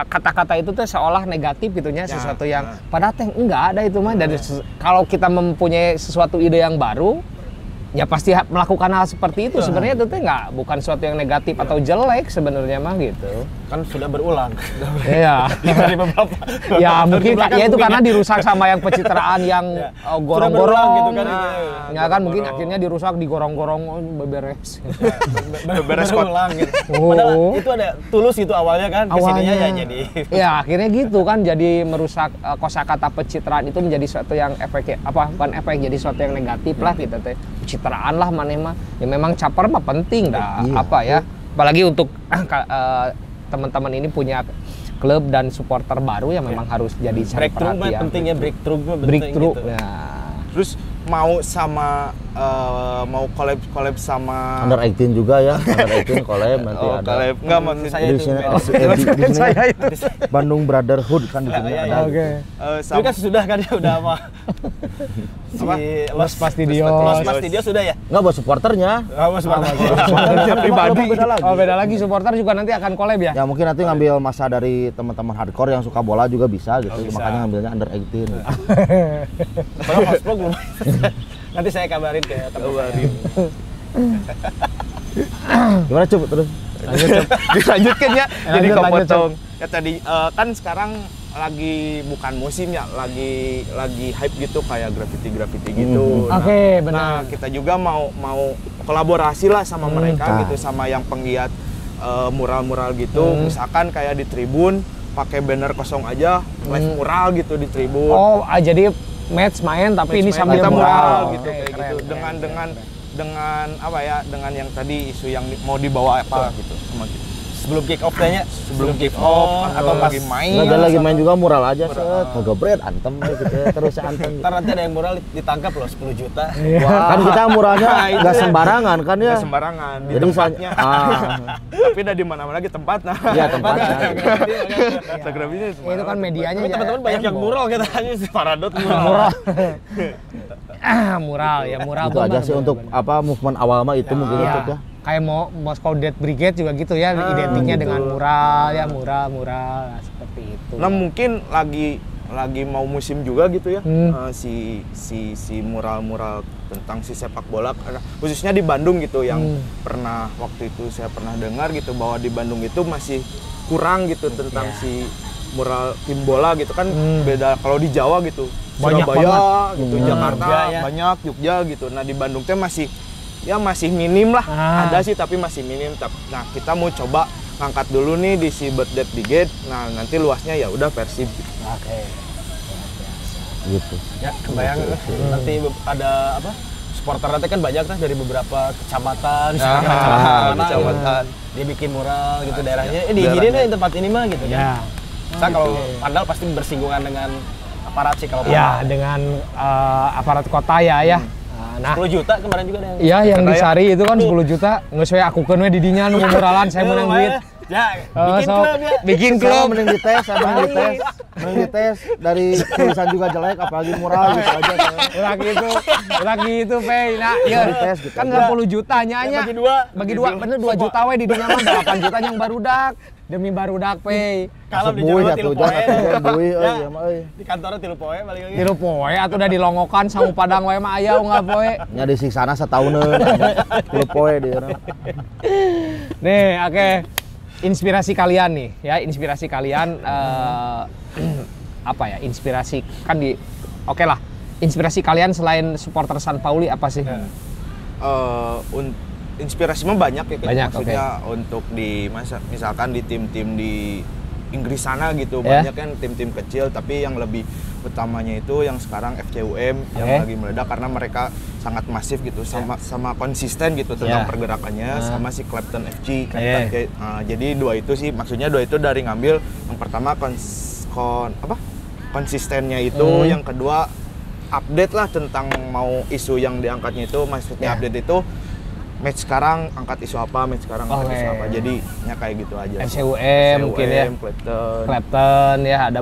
kata-kata itu teh seolah negatif gitunya, sesuatu yang padahal teh enggak ada itu mah. Dan kalau kita mempunyai sesuatu ide yang baru, ya pasti melakukan hal seperti itu. Sebenarnya itu teh bukan sesuatu yang negatif atau jelek sebenarnya mah gitu. Kan sudah berulang. Iya. Dari beberapa. Ya mungkin ya itu karena dirusak sama yang pencitraan yang gorong-gorong gitu kan. Ya kan mungkin akhirnya dirusak, digorong-gorong, beberes. Beberes ulang gitu. Padahal itu ada tulus itu awalnya kan, kesininya ya jadi. Ya akhirnya gitu kan, jadi merusak kosakata pencitraan itu menjadi suatu yang bukan efek, jadi suatu yang negatif lah gitu teh. Pencitraan lah maneh mah. Ya memang caper mah penting dah apalagi untuk teman-teman ini punya klub dan supporter baru yang memang harus jadi cari perhatian. Pentingnya breakthrough gitu. Terus mau sama mau collab sama Under 18 juga ya, Under 18 collab nanti ada. Collab enggak maksud saya di sini Bandung Brotherhood kan di sini ada. Oke. Itu kan sudah kan ya udah apa? Los Pastidios. Los Pastidios sudah ya? Enggak buat supporternya. Pribadi. Beda lagi supporter juga nanti akan collab ya? Ya mungkin nanti ngambil masa dari teman-teman hardcore yang suka bola juga bisa gitu. Makanya ngambilnya Under 18. Kalau Hotspot belum. Nanti saya kabarin ke teman-teman. Gimana Cup terus? Dilanjutkan ya. Jadi Lanjut, kepotong. Ya tadi kan sekarang lagi bukan musim ya, lagi hype gitu kayak graffiti gitu. Oke, benar. Nah, kita juga mau kolaborasi lah sama mereka gitu, sama yang penggiat mural-mural gitu. Misalkan kayak di tribun pakai banner kosong aja, live mural gitu di tribun. Oh, jadi match main tapi ini sambil kita mural gitu kayak gitu. Dengan apa ya? Dengan yang tadi isu yang mau dibawa apa gitu sama gitu. Sebelum kick off kayaknya, sebelum kick off atau pas lagi main. Nggak lagi main juga mural aja, ngegebret antem gitu terus antem. Ntar nanti ada yang mural ditangkap loh 10 juta. Kan kita muralnya nggak sembarangan kan ya. Nggak sembarangan di Jadi tempatnya. Tapi udah di mana-mana lagi tempatnya. Iya tempatnya. Instagramnya itu kan medianya. Tapi teman-teman banyak yang mural katanya si Paradot mural. Mural itu aja sih untuk movement awal mah itu mungkin itu ya. Kayak Moscow Death Brigade juga gitu ya, identiknya dengan mural nah, seperti itu. Nah mungkin lagi mau musim juga gitu ya, si mural-mural tentang si sepak bola, khususnya di Bandung gitu yang waktu itu saya pernah dengar gitu bahwa di Bandung itu masih kurang gitu tentang si mural tim bola gitu kan. Beda kalau di Jawa gitu, Banyak Surabaya gitu, Jakarta ya. banyak, Jogja gitu. Nah di Bandung teh masih minim lah, ada sih tapi masih minim. Nah kita mau coba ngangkat dulu nih di si Bird That Be Get. Nah nanti luasnya ya udah Persib. Oke. Gitu. Ya kebayang nanti ada apa? Supporter nanti kan banyak kan dari beberapa kecamatan, kecamatan. Dia bikin mural gitu daerahnya. Di sini nih tempat ini mah gitu kan. Saya kalau Pandal pasti bersinggungan dengan aparat sih kalau ya dengan aparat kota ya. Nah, 10 juta kemarin juga ada yang. Iya, yang di Sari itu kan 10 juta. Nggak sesuai aku kan we di dinya nu muralan saya menang duit. Ya, bikin klub ya. Bikin klub. Mending dites dari tulisan juga jelek apalagi mural gitu aja. Ulah gitu, Pei. Nah, ya kan 60 juta nya. Bagi dua, bener 2 juta we di dinya mah 8 juta yang barudak. Demi barudak, Pei. Kalau di Jawa 3 poe. Di kantornya 3 poe balik lagi. 3 poe atuh udah dilongokan sangu Padang wae mah aya unggal poe. Nya disiksana setauneun 3 poe di urang. Nih, oke. Inspirasi kalian nih ya, inspirasi kalian apa ya? Inspirasi kan oke lah. Inspirasi kalian selain supporter San Pauli apa sih? Inspirasi mah banyak ya, banyak, maksudnya untuk di misalkan di tim-tim di Inggris sana gitu. Ya. Banyak kan tim-tim kecil, tapi yang lebih utamanya itu yang sekarang FCUM yang Oke. lagi meledak karena mereka sangat masif gitu, sama konsisten gitu tentang Ya. pergerakannya, sama si Clapton FC. Iya. Jadi dua itu sih, maksudnya dua itu dari ngambil yang pertama konsistennya itu, yang kedua update lah tentang mau isu yang diangkatnya itu, maksudnya Ya. update itu match sekarang angkat isu apa, match sekarang angkat Oke. isu apa, jadinya kayak gitu aja. FCUM mungkin ya. Clapton ya, ada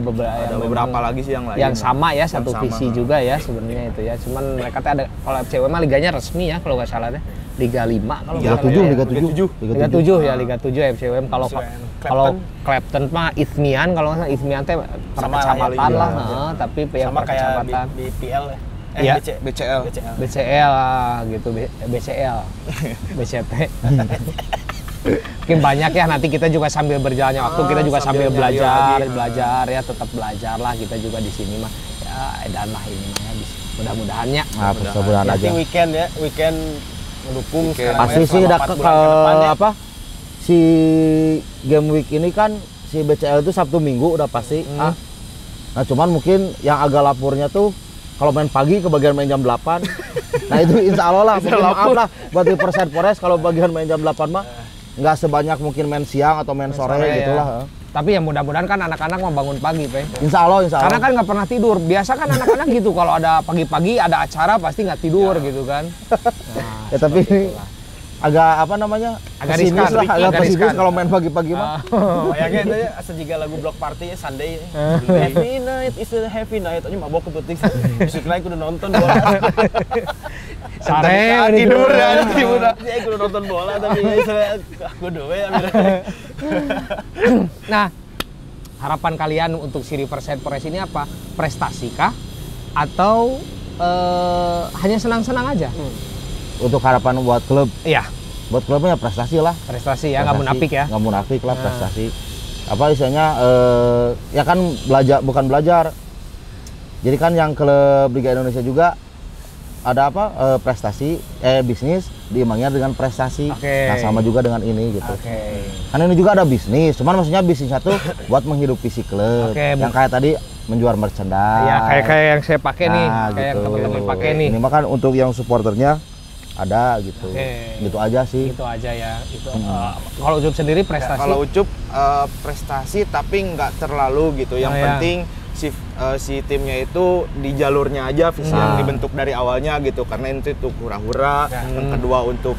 beberapa lagi sih yang lain. yang sama ya, Yang satu sama. visi juga ya sebenarnya itu ya. Cuman mereka tuh ada, kalau FCUM mah liganya resmi ya kalau nggak salah deh. Liga 5 kalau Liga nggak salah 7, ya. Liga 7. Liga 7 ya, Liga 7 FCUM. Kalau Clapton. Clapton mah Ismian, kalau nggak salah Ismian teh per Sama kecamatan ya, lah, iya. tapi yang Sama per kayak kecamatan. BPL ya. Iya. BCL. BCL gitu, BCL, BCT. Mungkin banyak ya, nanti kita juga sambil berjalannya waktu, kita juga sambil sambil nyari lagi. belajar ya, tetap belajar lah kita juga di sini mah. Ya edan lah ini mah ya, mudah-mudahannya. Nah, mudah-mudahan aja. Nanti weekend mendukung sekarang Pasti ya, sih selama udah 4 ke bulan depan ya. apa si game week ini kan si BCL itu Sabtu Minggu udah pasti. Nah, cuman mungkin yang agak lapurnya tuh kalau main pagi kebagian main jam 8. Nah, itu insya Allah lah, mungkin maaf lah buat di Persen Forest kalau bagian main jam 8 mah nggak sebanyak mungkin main siang atau main sore sore gitu ya. lah. Tapi ya mudah-mudahan kan anak-anak mau bangun pagi, Pe. Insya Allah. Karena kan nggak pernah tidur. Biasa kan anak-anak gitu, kalau ada pagi-pagi ada acara pasti nggak tidur gitu kan. Nah, Ya tapi ini agak apa namanya? Agak pesimis riskan, lah, agak agak pesimis riskan. kalau main pagi-pagi mah. Kayaknya itu ya asa juga lagu Block Party ya Sunday. Happy night is a happy night. Ini mabok ke penting. Besok lagi kudu nonton bola. Sare Tidur ya, tidur. Ya kudu nonton bola tapi ya aku doe ambil. Nah, harapan kalian untuk si Riverside Forest ini apa? Prestasi kah? Atau hanya senang-senang aja? Untuk harapan buat klub, Iya, buat klubnya prestasi lah. prestasi ya, nggak munafik ya. Nggak munafik lah, prestasi. Apa istilahnya? Ya kan bukan belajar. Jadi kan yang klub Liga Indonesia juga ada apa? Prestasi, bisnis diimbanginya dengan prestasi. Oke. Nah, sama juga dengan ini gitu. Oke. Kan ini juga ada bisnis, cuman maksudnya bisnisnya tuh buat menghidupi si klub. Oke, yang kayak tadi menjual merchandise. Ya, kayak yang saya pakai nih, Nah, kayak yang gitu. teman-teman pakai nih. Ini mah kan untuk yang supporternya ada gitu. Oke. Gitu aja sih. Gitu aja ya. Itu kalau Ucup sendiri prestasi. Kalau Ucup prestasi tapi nggak terlalu gitu. Yang Oh, ya. penting si timnya itu di jalurnya aja visi yang dibentuk dari awalnya gitu. Karena itu tuh hura-hura. Yang kedua untuk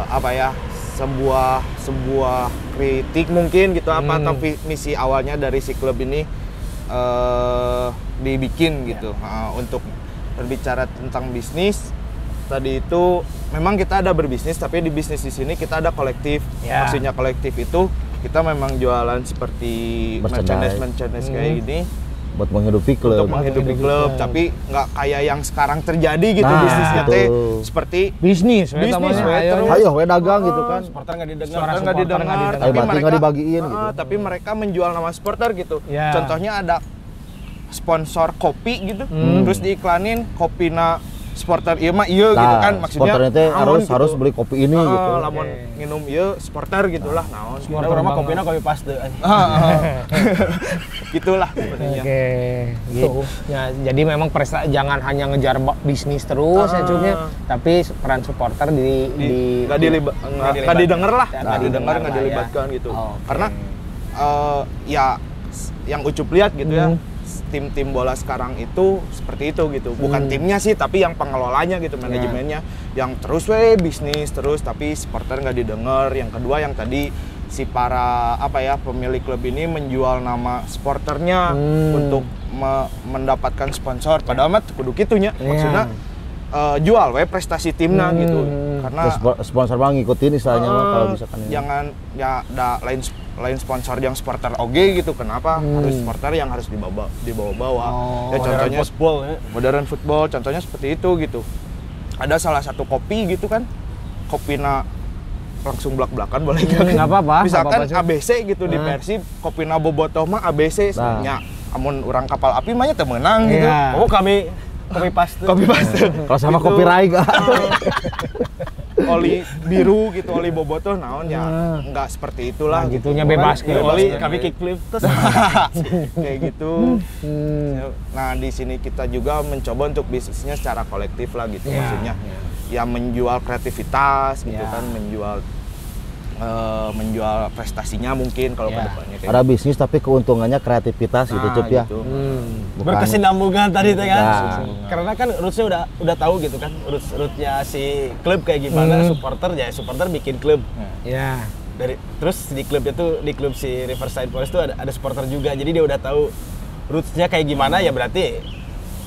apa ya? sebuah kritik mungkin gitu apa atau misi awalnya dari si klub ini dibikin gitu. Untuk berbicara tentang bisnis tadi itu memang kita ada berbisnis tapi di bisnis di sini kita ada kolektif. Ya. Maksudnya kolektif itu kita memang jualan seperti merchandise kayak gini Buat menghidupi klub. untuk menghidupi klub, tapi nggak kayak yang sekarang terjadi gitu Nah, bisnisnya teh betul. seperti bisnis, we, Bisnis, namanya. we, Ayo, terus. Ayo, we dagang gitu kan. Supporter nggak didengar. Suara nggak supporter nggak didengar, didengar. Berarti nggak dibagiin gitu. tapi mereka menjual nama supporter gitu. Ya. Contohnya ada sponsor kopi gitu, terus diiklanin kopina supporter iya mah iya gitu kan, maksudnya supporternya teh naon harus beli kopi ini gitu. lamun minum iya supporter gitulah naon. Supporter rumah kopinya kopi paste. Gitulah sepertinya. Oke, gitu. Ya, jadi memang jangan hanya ngejar bisnis terus ya Cupnya, tapi peran supporter nggak didengar lah, nggak didengar, nggak lah ya. dilibatkan gitu. Oke. Karena ya yang Ucup lihat gitu ya, tim-tim bola sekarang itu seperti itu gitu. Bukan timnya sih, tapi yang pengelolanya gitu, manajemennya yang terus bisnis terus, tapi supporter nggak didengar. Yang kedua yang tadi si para pemilik klub ini menjual nama supporternya untuk mendapatkan sponsor. Padahal mah kudu kitunya, maksudnya jual prestasi timnya gitu. Karena Sponsor bang ngikutin istilahnya mah kalau misalkan ini. jangan ya ada lain sponsor yang supporter oge gitu. Kenapa harus supporter yang harus dibawa-bawa? Ya contohnya modern football contohnya seperti itu gitu. Ada salah satu kopi gitu kan, kopina langsung belak-belakan boleh nggak apa-apa. misalkan nggak apa-apa, ABC gitu di Persib, kopina bobotoh mah ABC nya amun orang kapal api mah nya teu meunang gitu. Iya. Oh kami kopi paste. Kopi paste. Kalau sama Gitu. copyright oli biru gitu, oli bobotoh naon ya nggak seperti itulah. Nah, gitunya bebas Kayak oli kami kickflip terus. Kayak gitu. Nah di sini kita juga mencoba untuk bisnisnya secara kolektif lah gitu, maksudnya ya menjual kreativitas gitu kan, menjual prestasinya mungkin kalau kedepannya kayak Ada bisnis tapi keuntungannya kreativitas gitu Cup ya. gitu. Bukan- Berkesinambungan tadi teh kan. Nah. Karena kan rootsnya udah tahu gitu kan, rootnya si klub kayak gimana, supporter bikin klub. Ya. Terus di klubnya tuh, di klub si Riverside Forest tuh ada supporter juga, jadi dia udah tahu rootsnya kayak gimana, ya berarti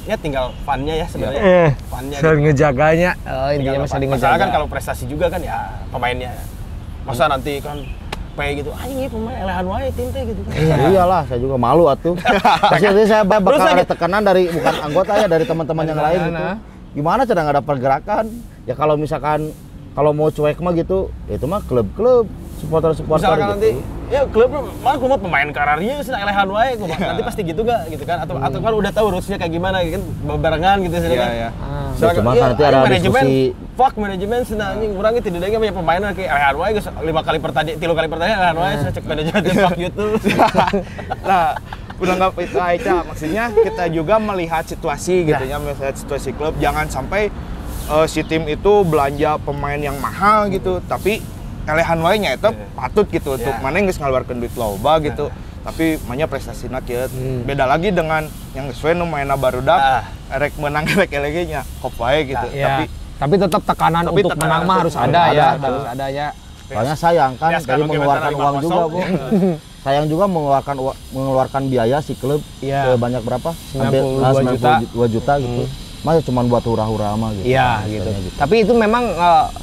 ya tinggal fun-nya ya sebenarnya. Fun-nya Saling gitu. ngejaganya. Oh, intinya mah saling Masalah kan ngejaga. kalau prestasi juga kan ya pemainnya. Masa nanti kan gitu, anjing ini pemain elehan wae tinte gitu kan. Iyalah, saya juga malu atuh. Pasti saya bakal Terus ada lagi- tekanan dari bukan anggota ya, dari teman-teman yang lain gitu. Nah. Gimana cara nggak ada pergerakan? Ya kalau misalkan kalau mau cuek mah gitu, ya itu mah klub-klub, supporter-supporter Misalkan gitu. nanti ya klub mah aku mau pemain kararnya sih elehan wae nanti pasti gitu gak gitu kan, atau kan udah tahu rootsnya kayak gimana gitu kan, barengan gitu sih kan. Iya. Ya, cuma kan nanti ada diskusi. Manajemen senang anjing urang itu tidak punya pemain kayak elehan wae geus 3 kali pertandingan elehan wae cek manajemen fuck YouTube. Nah, udah nggak itu aja, maksudnya kita juga melihat situasi gitu ya, melihat situasi klub, jangan sampai si tim itu belanja pemain yang mahal gitu, tapi elehan wae nya itu patut gitu untuk mana geus ngaluarkeun duit loba gitu. Tapi mainnya prestasinya kieu. Beda lagi dengan yang sesuai nu mainna barudak, erek menang erek elege nya kop wae gitu. Tapi tetap tekanan Tapi untuk tekanan menang mah harus untuk ada menang ya, ada. harus ada ya. Soalnya sayang kan, Ya, jadi sekarang mengeluarkan gimana, uang juga 5-0. Bu. Sayang juga mengeluarkan biaya si klub Iya. sebanyak berapa? 92 juta. 92 juta gitu. Masa cuma buat hura-hura mah gitu. Iya Misalnya gitu. Tapi itu memang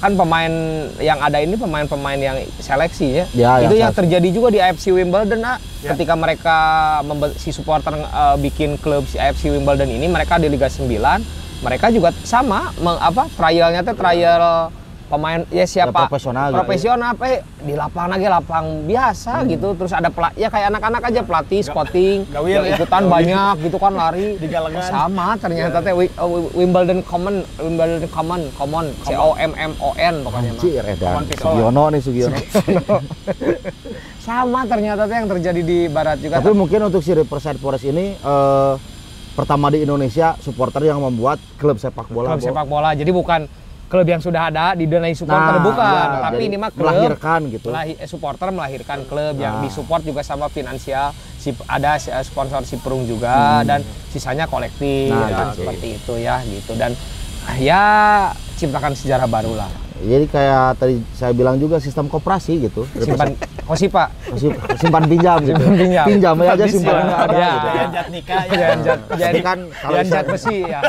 kan pemain yang ada ini pemain-pemain yang seleksi ya. Ya, Itu yang yang terjadi juga di AFC Wimbledon ketika mereka si supporter bikin klub si AFC Wimbledon ini, mereka di Liga 9, mereka juga sama trialnya teh trial pemain ya siapa profesional gitu. profesional di lapangan aja lapang biasa gitu, terus ada ya kayak anak-anak aja pelatih scouting gawil yang ya. ikutan banyak gitu kan lari Di galengan. sama ternyata teh Wimbledon Common COMMON pokoknya mah. Anjir, edan. Paman Pikol. Sugiono nih Sugiono. Sama ternyata teh yang terjadi di barat juga. Tapi mungkin untuk si Riverside Forest ini pertama di Indonesia supporter yang membuat klub sepak bola. klub Bo. sepak bola, jadi bukan klub yang sudah ada didanai supporter, bukan, iya, tapi jadi ini mah klub melahirkan gitu. supporter melahirkan klub yang disupport juga sama finansial, ada sponsor si Perung juga dan sisanya kolektif Nah, gitu. seperti itu ya gitu, dan ya ciptakan sejarah baru lah. Jadi kayak tadi saya bilang juga sistem koperasi gitu. Simpan Kosipa, Simpan pinjam gitu. Pinjam. Pinjam aja simpan nggak ada Ya. gitu. Jangan jat nikah ya. jadi kan kalau jangan bisa- jat besi ya.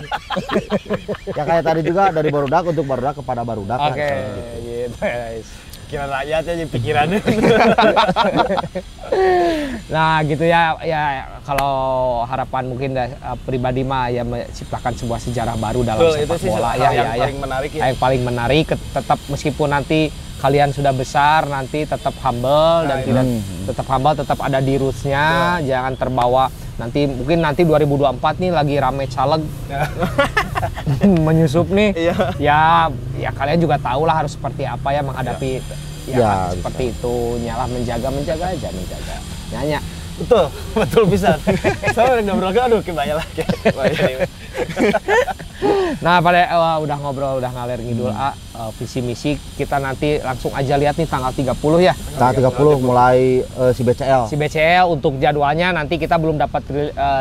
Ya kayak tadi juga dari barudak untuk barudak kepada barudak. Oke, kan. gitu guys. Pikiran rakyat aja pikirannya. Nah gitu ya kalau harapan mungkin pribadi mah ya menciptakan sebuah sejarah baru dalam Betul, itu sepak sih bola hal yang paling menarik ya. Yang paling menarik tetap meskipun nanti kalian sudah besar nanti tetap humble dan tidak tetap humble, tetap ada di rootsnya, jangan terbawa nanti mungkin nanti 2024 nih lagi rame caleg menyusup nih. Ya kalian juga tahu lah harus seperti apa ya menghadapi Ya, seperti itu, nyalah menjaga aja nyanyi. Betul bisa. Saya udah ngobrol aduh kebayang lah. Nah pada udah ngobrol udah ngalir ngidul visi misi, kita nanti langsung aja lihat nih tanggal 30 ya. Tanggal 30 mulai si BCL. Si BCL untuk jadwalnya nanti kita belum dapat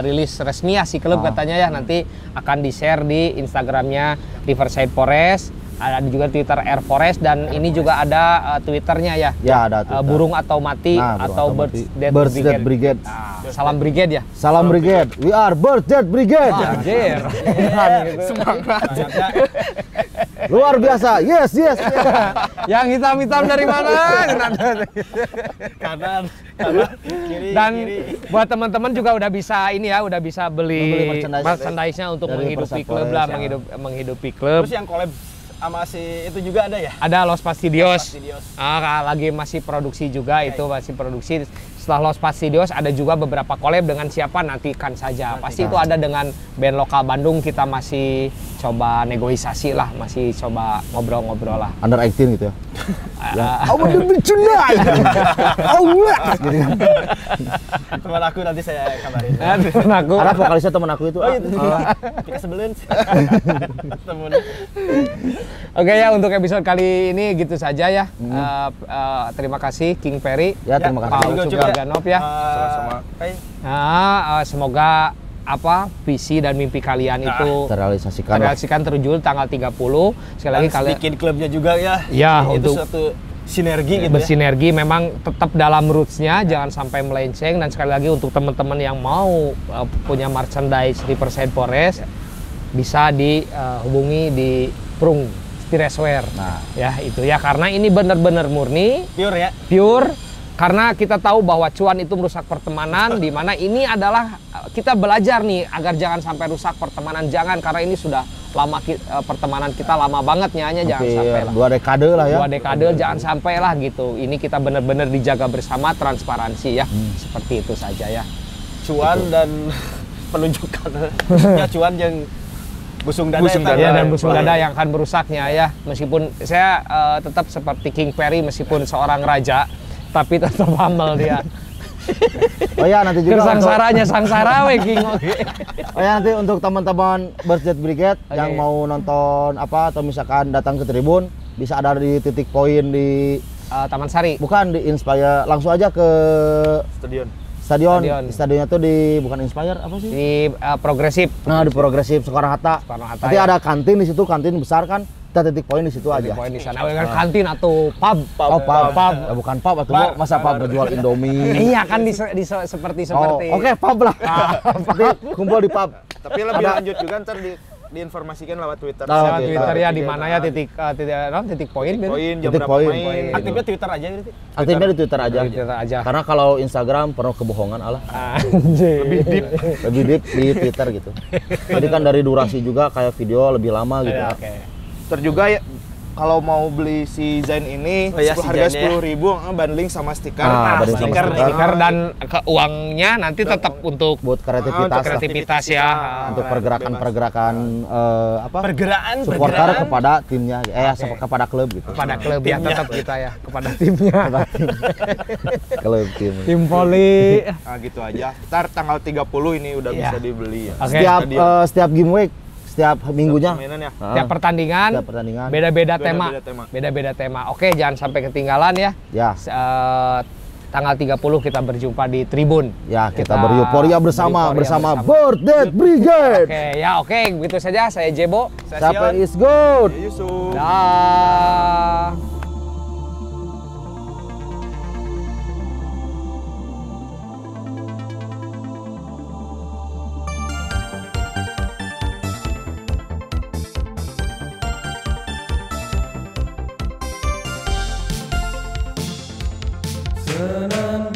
rilis resmi ya si klub katanya ya, nanti akan di-share di Instagramnya Riverside Forest. Ada juga Twitter Air Forest dan ini juga ada Twitternya ya. Ya ada Twitter. Burung atau mati Nah, atau Burung Birds Mati. Dead Birds Brigade. Dead Brigade. Salam Brigade ya. Salam Brigade. We are Birds Dead Brigade. Anjir. Semangat. Luar biasa. Yes. Yang hitam-hitam dari mana? Kanan, kiri, Dan kiri. buat teman-teman juga udah bisa ini ya, udah bisa beli Membeli merchandise-nya untuk dari menghidupi Persat klub Forest, lah, ya. menghidupi klub. Terus yang collab sama si itu juga ada ya? Ada Los Pastidios. Pastidios. Lagi masih produksi juga, itu masih produksi. Setelah Los Pastidios ada juga beberapa collab dengan siapa nantikan saja. Pasti itu ada dengan band lokal Bandung, kita masih coba negosiasi lah, masih coba ngobrol-ngobrol lah. Under 18 gitu ya. Ah, I want to be tonight. Gitu kan. Teman aku nanti saya kabarin. temen aku. Ada vokalisnya teman aku itu. Kita sebelum temen. Oke ya, untuk episode kali ini gitu saja ya. Terima kasih King Ferry. Ya, terima kasih. Pak juga, Ucup juga. Ganop ya. Sama-sama. Semoga visi dan mimpi kalian itu Terrealisasikan lah. terrealisasikan terwujud tanggal 30. Sekali lagi kalian bikin klubnya juga ya. Ya, itu untuk suatu sinergi gitu ya. bersinergi memang tetap dalam roots-nya, jangan sampai melenceng. Dan sekali lagi untuk teman-teman yang mau punya merchandise Represent Forest bisa dihubungi di Prung Spireswear. Nah. Ya itu ya, karena ini benar-benar murni Pure ya. pure, karena kita tahu bahwa cuan itu merusak pertemanan, di mana ini adalah kita belajar nih agar jangan sampai rusak pertemanan, jangan, karena ini sudah lama pertemanan kita lama banget nyanya, jangan sampai lah. 2 dekade lah ya. 2 dekade jangan sampai lah gitu. Ini kita benar-benar dijaga bersama, transparansi ya. Seperti itu saja ya. Cuan dan penunjukan. Ya cuan yang busung dada. Ya, dan busung dada yang akan merusaknya ya. Meskipun saya tetap seperti King Ferry, meskipun seorang raja, tapi tetap humble dia. Oh ya, nanti juga Kesangsaranya sangsara we King. Oh ya, nanti untuk teman-teman Birthday Brigade yang mau nonton apa atau misalkan datang ke tribun, bisa ada di titik poin di Taman Sari. bukan di Inspire, langsung aja ke Stadion. Stadionnya tuh di bukan Inspire apa sih? Di Progresif. Nah, di Progresif Soekarno-Hatta. Soekarno-Hatta, Nanti ya. ada kantin di situ, kantin besar kan. Kita titik poin di situ aja. Poin di sana. Kantin atau pub. Oh, pub. Ya, bukan pub atau masa pub ngejual Indomie. Iya kan seperti. Oke, pub lah. Nanti kumpul di pub. Tapi lebih lanjut juga ntar diinformasikan lewat Twitter. Lewat Oke, Twitter ya, di Iya, mana ya titik poin gitu. Poin jam Titik berapa poin. main. Gitu. Aktifnya Twitter aja berarti. Aktifnya di Twitter aja. Di Twitter aja. Karena kalau Instagram penuh kebohongan Allah. Anjir. Lebih deep di Twitter gitu. Jadi kan dari durasi juga kayak video lebih lama gitu. Ya, oke. Terus juga ya kalau mau beli si Zain ini Oh ya, si harga Zainnya. 10.000 bundling sama stiker. Banding sama Stiker, stiker. dan uangnya nanti tetap untuk Buat kreativitas, lah. kreativitas ya. Untuk pergerakan-pergerakan apa? Pergeraan, Supporter pergeraan. kepada timnya, kepada klub gitu. Kepada klub ya, tetap kita ya, kepada timnya. Klub tim. Tim voli. Nah, gitu aja. Ntar tanggal 30 ini udah Iya. bisa dibeli ya. Oke. Setiap game week, setiap minggunya. Permainan ya. Setiap pertandingan, Setiap pertandingan. beda-beda Beda-beda tema. tema. Beda-beda tema. Oke, jangan sampai ketinggalan ya. Ya, Tanggal 30 kita berjumpa di Tribun. ya kita bereuforia bersama bereuforia bersama. Birthday Brigade. Oke, ya oke, begitu saja. Saya Jebo. Sampai is good. Yusuf. Dah. Senandung